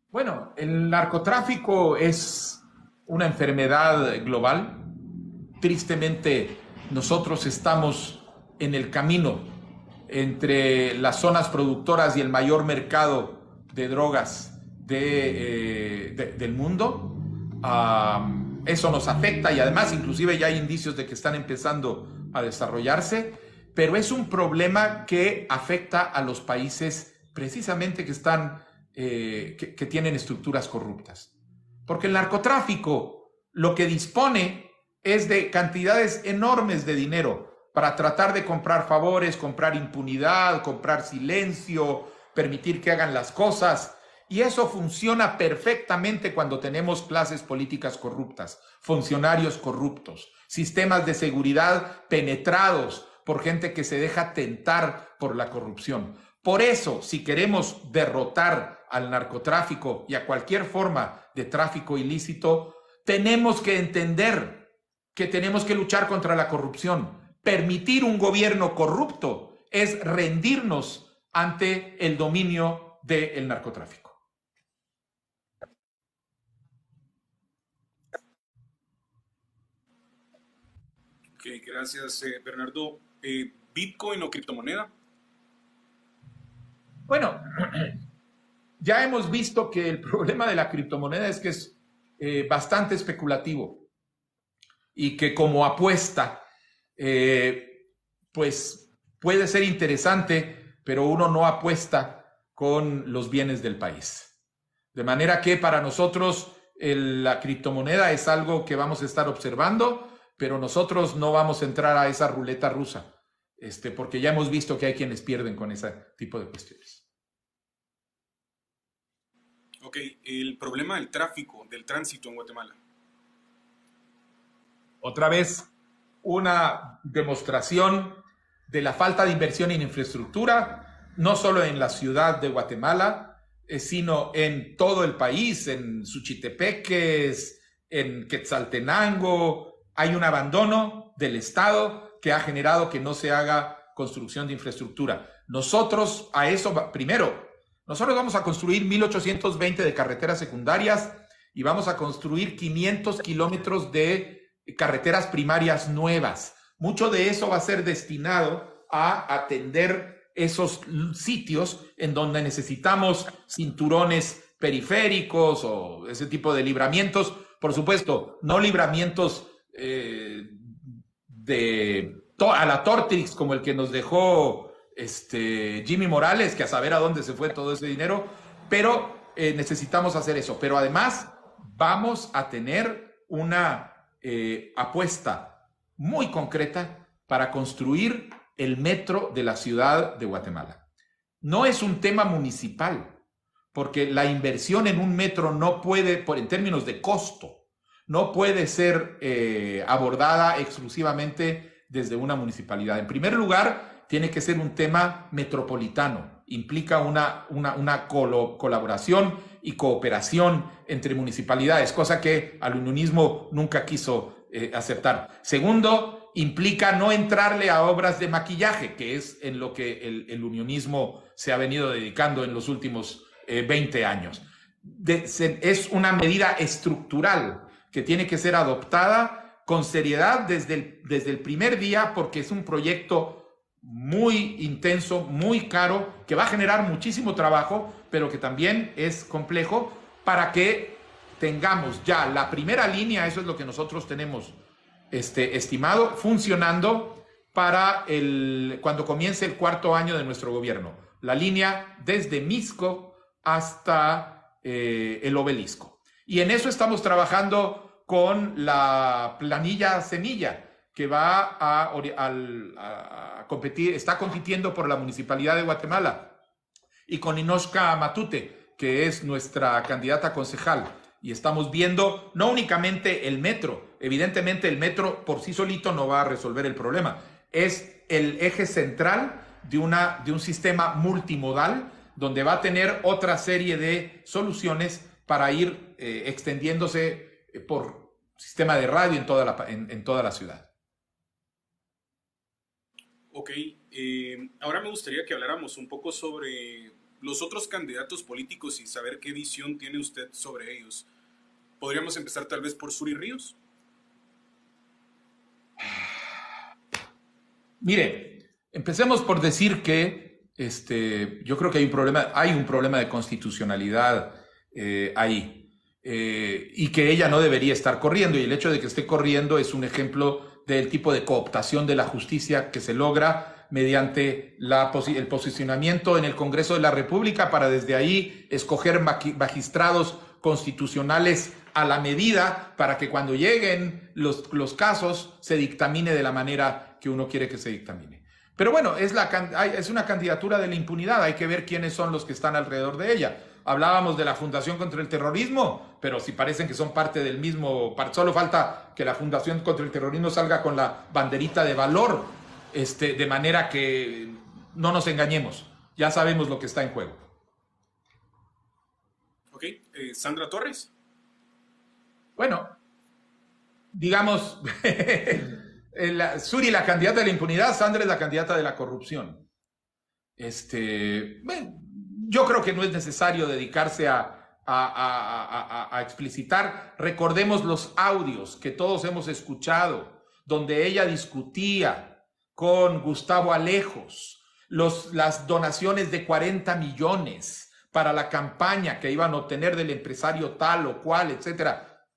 [SPEAKER 1] Bueno, el narcotráfico es una enfermedad global. Tristemente, nosotros estamos en el camino entre las zonas productoras y el mayor mercado de drogas del mundo. Eso nos afecta y además inclusive ya hay indicios de que están empezando a desarrollarse, pero es un problema que afecta a los países precisamente que están, que tienen estructuras corruptas. Porque el narcotráfico lo que dispone es de cantidades enormes de dinero para tratar de comprar favores, comprar impunidad, comprar silencio, permitir que hagan las cosas. Y eso funciona perfectamente cuando tenemos clases políticas corruptas, funcionarios corruptos, sistemas de seguridad penetrados por gente que se deja tentar por la corrupción. Por eso, si queremos derrotar al narcotráfico y a cualquier forma de tráfico ilícito, tenemos que entender que tenemos que luchar contra la corrupción. Permitir un gobierno corrupto es rendirnos ante el dominio del narcotráfico.
[SPEAKER 4] Ok, gracias, Bernardo. ¿Bitcoin o criptomoneda?
[SPEAKER 1] Bueno, ya hemos visto que el problema de la criptomoneda es que es bastante especulativo y que como apuesta, pues puede ser interesante, pero uno no apuesta con los bienes del país. De manera que para nosotros la criptomoneda es algo que vamos a estar observando, pero nosotros no vamos a entrar a esa ruleta rusa, porque ya hemos visto que hay quienes pierden con ese tipo de cuestiones.
[SPEAKER 4] Ok, el problema del tráfico, del tránsito en Guatemala.
[SPEAKER 1] Otra vez, una demostración de la falta de inversión en infraestructura, no solo en la ciudad de Guatemala, sino en todo el país, en Suchitepeques, en Quetzaltenango. Hay un abandono del Estado que ha generado que no se haga construcción de infraestructura. Nosotros a eso, primero, nosotros vamos a construir 1,820 de carreteras secundarias y vamos a construir 500 kilómetros de carreteras primarias nuevas. Mucho de eso va a ser destinado a atender esos sitios en donde necesitamos cinturones periféricos o ese tipo de libramientos. Por supuesto, no libramientos a la Tortrix como el que nos dejó Jimmy Morales, que a saber a dónde se fue todo ese dinero, pero necesitamos hacer eso. Pero además vamos a tener una apuesta muy concreta para construir el metro de la ciudad de Guatemala. No es un tema municipal, porque la inversión en un metro no puede, en términos de costo, no puede ser abordada exclusivamente desde una municipalidad. En primer lugar, tiene que ser un tema metropolitano. Implica una colaboración y cooperación entre municipalidades, cosa que al unionismo nunca quiso aceptar. Segundo, implica no entrarle a obras de maquillaje, que es en lo que el unionismo se ha venido dedicando en los últimos 20 años. Es una medida estructural que tiene que ser adoptada con seriedad desde el primer día, porque es un proyecto muy intenso, muy caro, que va a generar muchísimo trabajo, pero que también es complejo, para que tengamos ya la primera línea. Eso es lo que nosotros tenemos estimado, funcionando para cuando comience el 4º año de nuestro gobierno. La línea desde Misco hasta el Obelisco. Y en eso estamos trabajando con la planilla Semilla, que va a competir, está compitiendo por la Municipalidad de Guatemala, y con Inoshka Matute, que es nuestra candidata a concejal. Y estamos viendo no únicamente el metro, evidentemente el metro por sí solito no va a resolver el problema, es el eje central de un sistema multimodal donde va a tener otra serie de soluciones para ir extendiéndose por sistema de radio en toda la ciudad.
[SPEAKER 4] Ok, ahora me gustaría que habláramos un poco sobre los otros candidatos políticos y saber qué visión tiene usted sobre ellos. ¿Podríamos empezar tal vez por Suri Ríos?
[SPEAKER 1] Mire, empecemos por decir que yo creo que hay un problema de constitucionalidad ahí, y que ella no debería estar corriendo, y el hecho de que esté corriendo es un ejemplo del tipo de cooptación de la justicia que se logra mediante el posicionamiento en el Congreso de la República para desde ahí escoger magistrados constitucionales a la medida para que cuando lleguen los casos se dictamine de la manera que uno quiere que se dictamine. Pero bueno, es una candidatura de la impunidad, hay que ver quiénes son los que están alrededor de ella. Hablábamos de la Fundación contra el Terrorismo, pero si parecen que son parte del mismo, solo falta que la Fundación contra el Terrorismo salga con la banderita de valor, de manera que no nos engañemos, ya sabemos lo que está en juego.
[SPEAKER 4] Ok, Sandra Torres.
[SPEAKER 1] Bueno, digamos, Suri la candidata de la impunidad, Sandra es la candidata de la corrupción. Yo creo que no es necesario dedicarse a explicitar. Recordemos los audios que todos hemos escuchado, donde ella discutía con Gustavo Alejos las donaciones de 40 millones para la campaña que iban a obtener del empresario tal o cual, etcétera.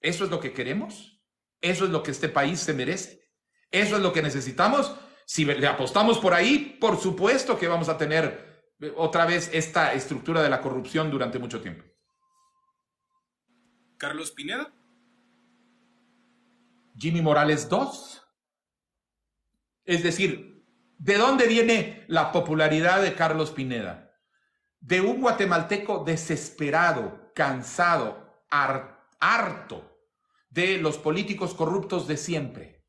[SPEAKER 1] ¿Eso es lo que queremos? ¿Eso es lo que este país se merece? ¿Eso es lo que necesitamos? Si le apostamos por ahí, por supuesto que vamos a tener otra vez esta estructura de la corrupción durante mucho tiempo.
[SPEAKER 4] Carlos Pineda.
[SPEAKER 1] Jimmy Morales II. Es decir, ¿de dónde viene la popularidad de Carlos Pineda? De un guatemalteco desesperado, cansado, harto de los políticos corruptos de siempre.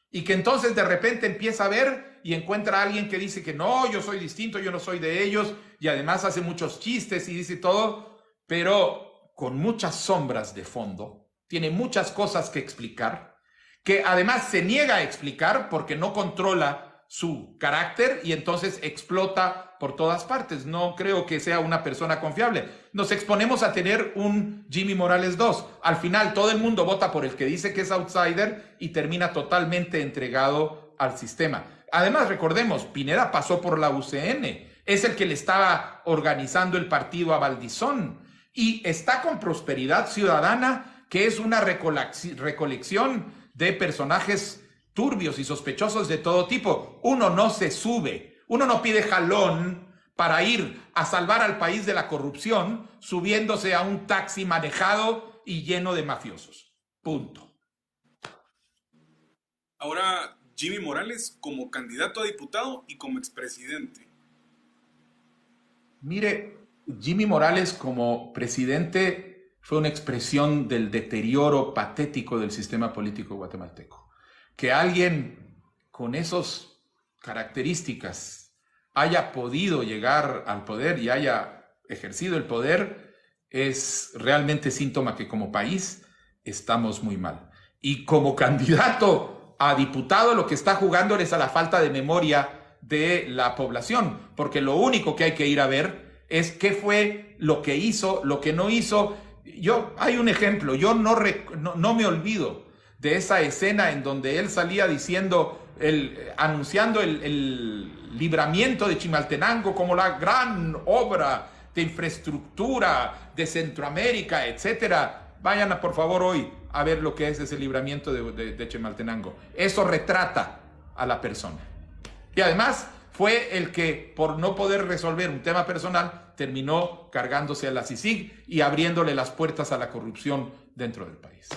[SPEAKER 1] Y que entonces de repente empieza a ver y encuentra a alguien que dice que no, yo soy distinto, yo no soy de ellos, y además hace muchos chistes y dice todo, pero con muchas sombras de fondo, tiene muchas cosas que explicar, que además se niega a explicar porque no controla su carácter y entonces explota por todas partes. No creo que sea una persona confiable. Nos exponemos a tener un Jimmy Morales II. Al final todo el mundo vota por el que dice que es outsider y termina totalmente entregado al sistema. Además, recordemos, Pineda pasó por la UCN, es el que le estaba organizando el partido a Valdizón y está con Prosperidad Ciudadana, que es una recolección de personajes turbios y sospechosos de todo tipo. Uno no se sube, uno no pide jalón para ir a salvar al país de la corrupción subiéndose a un taxi manejado y lleno de mafiosos. Punto.
[SPEAKER 4] Ahora, Jimmy Morales como candidato a diputado y como expresidente.
[SPEAKER 1] Mire, Jimmy Morales como presidente fue una expresión del deterioro patético del sistema político guatemalteco. Que alguien con esas características haya podido llegar al poder y haya ejercido el poder es realmente síntoma que como país estamos muy mal. Y como candidato a diputado lo que está jugando es a la falta de memoria de la población, porque lo único que hay que ir a ver es qué fue lo que hizo, lo que no hizo. Hay un ejemplo, yo no me olvido de esa escena en donde él salía anunciando el libramiento de Chimaltenango como la gran obra de infraestructura de Centroamérica, etcétera. Vayan por favor hoy a ver lo que es ese libramiento de Chimaltenango. Eso retrata a la persona. Y además fue el que, por no poder resolver un tema personal, terminó cargándose a la CICIG y abriéndole las puertas a la corrupción dentro del país.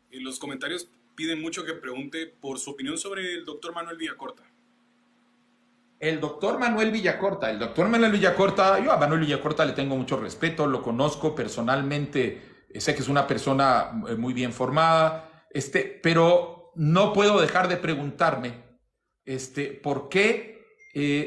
[SPEAKER 4] Y los comentarios piden mucho que pregunte por su opinión sobre el doctor Manuel Villacorta.
[SPEAKER 1] El doctor Manuel Villacorta, yo a Manuel Villacorta le tengo mucho respeto, lo conozco personalmente, sé que es una persona muy bien formada, pero no puedo dejar de preguntarme por qué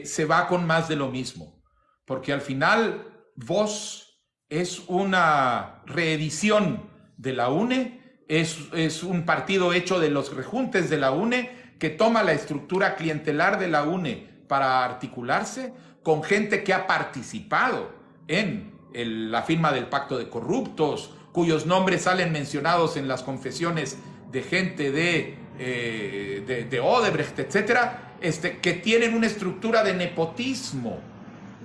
[SPEAKER 1] se va con más de lo mismo. Porque al final Voz es una reedición de la UNE, es un partido hecho de los rejuntes de la UNE que toma la estructura clientelar de la UNE para articularse con gente que ha participado en la firma del Pacto de Corruptos, cuyos nombres salen mencionados en las confesiones de gente de Odebrecht, etcétera, que tienen una estructura de nepotismo,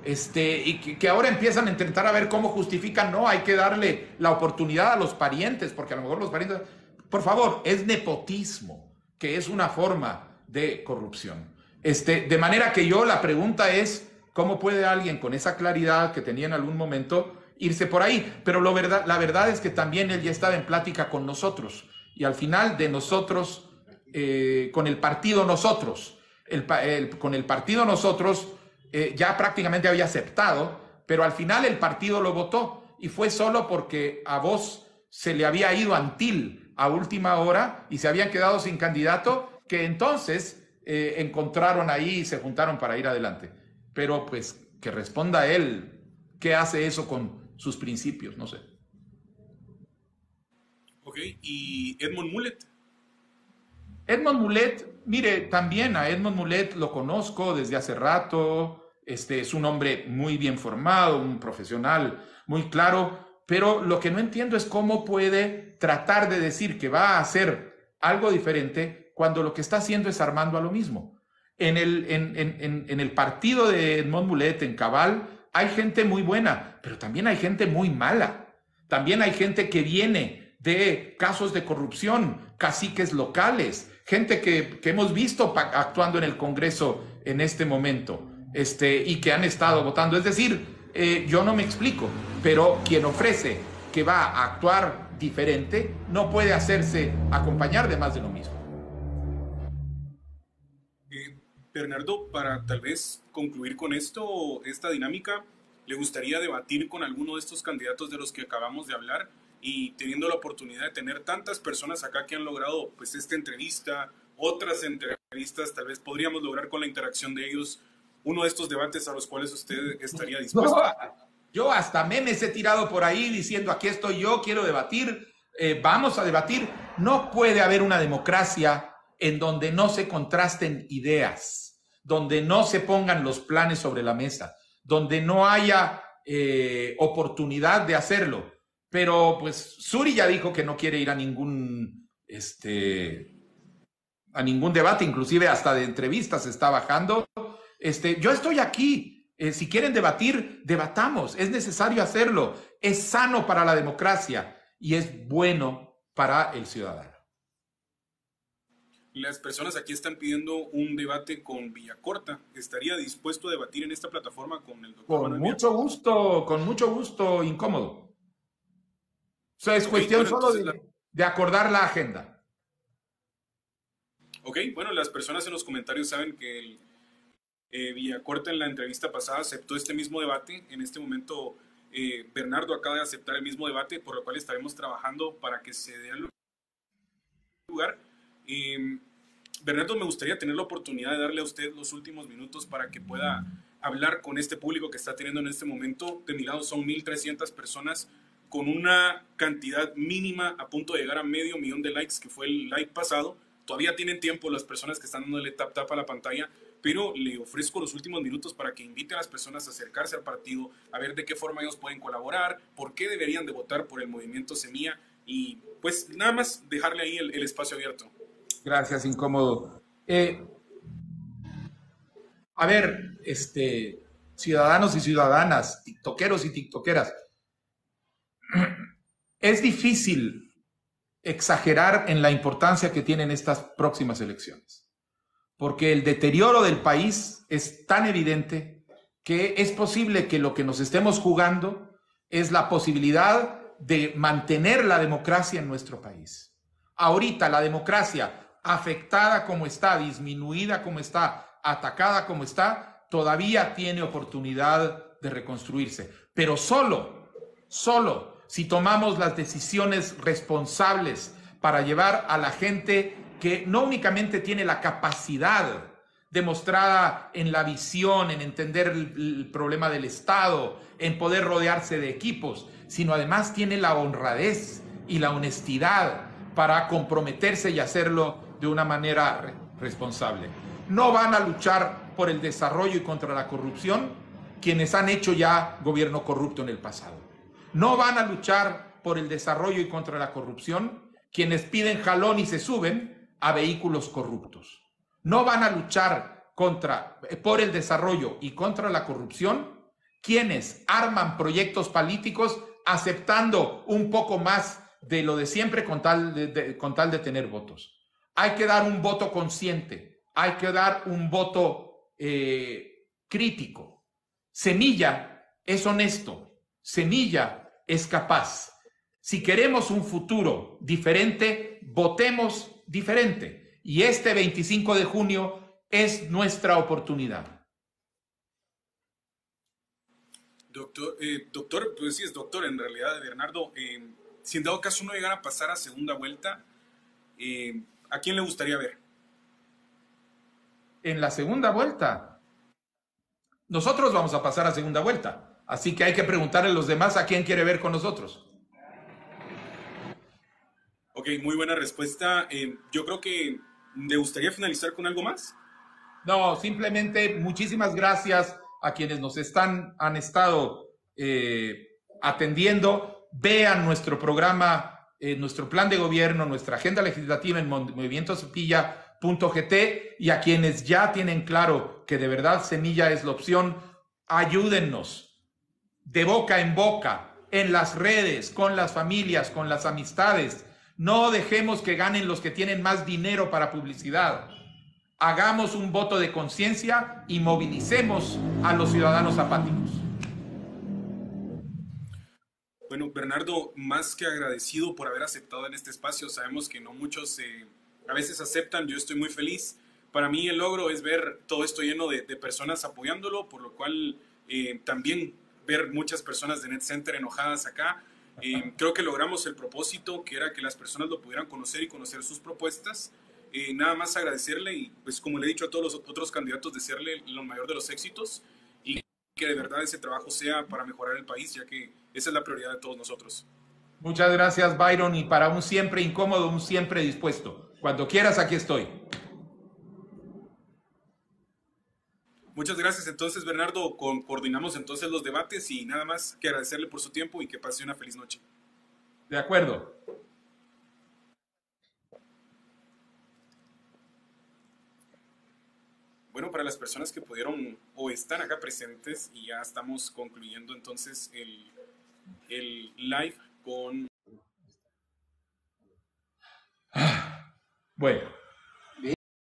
[SPEAKER 1] y que ahora empiezan a intentar a ver cómo justifican, no, hay que darle la oportunidad a los parientes, porque a lo mejor los parientes, por favor, es nepotismo, que es una forma de corrupción. De manera que la pregunta es, ¿cómo puede alguien con esa claridad que tenía en algún momento irse por ahí? Pero la verdad es que también él ya estaba en plática con nosotros, y al final de nosotros, con el partido Nosotros, con el partido Nosotros ya prácticamente había aceptado, pero al final el partido lo votó, y fue solo porque a Voz se le había ido Antil a última hora y se habían quedado sin candidato, que entonces encontraron ahí y se juntaron para ir adelante. Pero pues que responda él, ¿qué hace eso con sus principios? No sé.
[SPEAKER 4] Ok, ¿y Edmond Mulet?
[SPEAKER 1] Edmond Mulet, mire, también a Edmond Mulet lo conozco desde hace rato, es un hombre muy bien formado, un profesional muy claro, pero lo que no entiendo es cómo puede tratar de decir que va a hacer algo diferente cuando lo que está haciendo es armando a lo mismo. En el partido de Edmond Mulet, en Cabal, hay gente muy buena, pero también hay gente muy mala. También hay gente que viene de casos de corrupción, caciques locales, gente que hemos visto actuando en el Congreso en este momento, y que han estado votando. Es decir, yo no me explico, pero quien ofrece que va a actuar diferente no puede hacerse acompañar de más de lo mismo.
[SPEAKER 4] Bernardo, para tal vez concluir con esta dinámica, ¿le gustaría debatir con alguno de estos candidatos de los que acabamos de hablar? Y teniendo la oportunidad de tener tantas personas acá que han logrado pues esta entrevista, otras entrevistas, tal vez podríamos lograr con la interacción de ellos uno de estos debates a los cuales usted estaría dispuesto.
[SPEAKER 1] Yo hasta memes he tirado por ahí diciendo, aquí estoy yo, quiero debatir, vamos a debatir. No puede haber una democracia en donde no se contrasten ideas, donde no se pongan los planes sobre la mesa, donde no haya oportunidad de hacerlo. Pero pues Suri ya dijo que no quiere ir a ningún debate, inclusive hasta de entrevistas se está bajando. Yo estoy aquí. Si quieren debatir, debatamos. Es necesario hacerlo. Es sano para la democracia y es bueno para el ciudadano.
[SPEAKER 4] Las personas aquí están pidiendo un debate con Villacorta. ¿Estaría dispuesto a debatir en esta plataforma con el doctor Manuel Villacorta?
[SPEAKER 1] Con mucho gusto, incómodo. O sea, es cuestión solo de acordar la agenda.
[SPEAKER 4] Ok, bueno, las personas en los comentarios saben que Villacorta en la entrevista pasada aceptó este mismo debate. En este momento Bernardo acaba de aceptar el mismo debate, por lo cual estaremos trabajando para que se dé lugar. Bernardo, me gustaría tener la oportunidad de darle a usted los últimos minutos para que pueda hablar con este público que está teniendo en este momento. De mi lado son 1,300 personas con una cantidad mínima a punto de llegar a 500,000 de likes, que fue el like pasado. Todavía tienen tiempo las personas que están dándole tap a la pantalla, pero le ofrezco los últimos minutos para que invite a las personas a acercarse al partido, a ver de qué forma ellos pueden colaborar, por qué deberían de votar por el movimiento Semilla, y pues nada más dejarle ahí el espacio abierto.
[SPEAKER 1] Gracias, incómodo. A ver, ciudadanos y ciudadanas, tiktokeros y tiktokeras, es difícil exagerar en la importancia que tienen estas próximas elecciones, porque el deterioro del país es tan evidente que es posible que lo que nos estemos jugando es la posibilidad de mantener la democracia en nuestro país. Ahorita la democracia, afectada como está, disminuida como está, atacada como está, todavía tiene oportunidad de reconstruirse, pero solo si tomamos las decisiones responsables para llevar a la gente que no únicamente tiene la capacidad demostrada en la visión, en entender el problema del Estado, en poder rodearse de equipos, sino además tiene la honradez y la honestidad para comprometerse y hacerlo de una manera responsable. No van a luchar por el desarrollo y contra la corrupción quienes han hecho ya gobierno corrupto en el pasado. No van a luchar por el desarrollo y contra la corrupción quienes piden jalón y se suben a vehículos corruptos. No van a luchar por el desarrollo y contra la corrupción quienes arman proyectos políticos aceptando un poco más de lo de siempre con tal de tener votos. Hay que dar un voto consciente, hay que dar un voto crítico. Semilla es honesto, Semilla es capaz. Si queremos un futuro diferente, votemos diferente. Y este 25 de junio es nuestra oportunidad.
[SPEAKER 4] Doctor, pues sí es doctor en realidad, Bernardo. Si en dado caso no llegara a pasar a segunda vuelta, ¿a quién le gustaría ver?
[SPEAKER 1] En la segunda vuelta, nosotros vamos a pasar a segunda vuelta. Así que hay que preguntarle a los demás a quién quiere ver con nosotros.
[SPEAKER 4] Ok, muy buena respuesta. Yo creo que ¿le gustaría finalizar con algo más?
[SPEAKER 1] No, simplemente muchísimas gracias a quienes nos han estado atendiendo. Vean nuestro programa, nuestro plan de gobierno, nuestra agenda legislativa en movimientosemilla.gt, y a quienes ya tienen claro que de verdad Semilla es la opción, ayúdennos de boca en boca, en las redes, con las familias, con las amistades. No dejemos que ganen los que tienen más dinero para publicidad. Hagamos un voto de conciencia y movilicemos a los ciudadanos apáticos.
[SPEAKER 4] Bueno, Bernardo, más que agradecido por haber aceptado en este espacio. Sabemos que no muchos a veces aceptan. Yo estoy muy feliz. Para mí el logro es ver todo esto lleno de personas apoyándolo, por lo cual también ver muchas personas de NetCenter enojadas acá. Creo que logramos el propósito, que era que las personas lo pudieran conocer y conocer sus propuestas. Nada más agradecerle y, pues, como le he dicho a todos los otros candidatos, desearle lo mayor de los éxitos y que de verdad ese trabajo sea para mejorar el país, ya que esa es la prioridad de todos nosotros.
[SPEAKER 1] Muchas gracias, Byron, y para un siempre incómodo, un siempre dispuesto. Cuando quieras, aquí estoy.
[SPEAKER 4] Muchas gracias. Entonces, Bernardo, coordinamos entonces los debates y nada más que agradecerle por su tiempo y que pase una feliz noche.
[SPEAKER 1] De acuerdo.
[SPEAKER 4] Bueno, para las personas que pudieron o están acá presentes, y ya estamos concluyendo entonces el live con...
[SPEAKER 1] Bueno.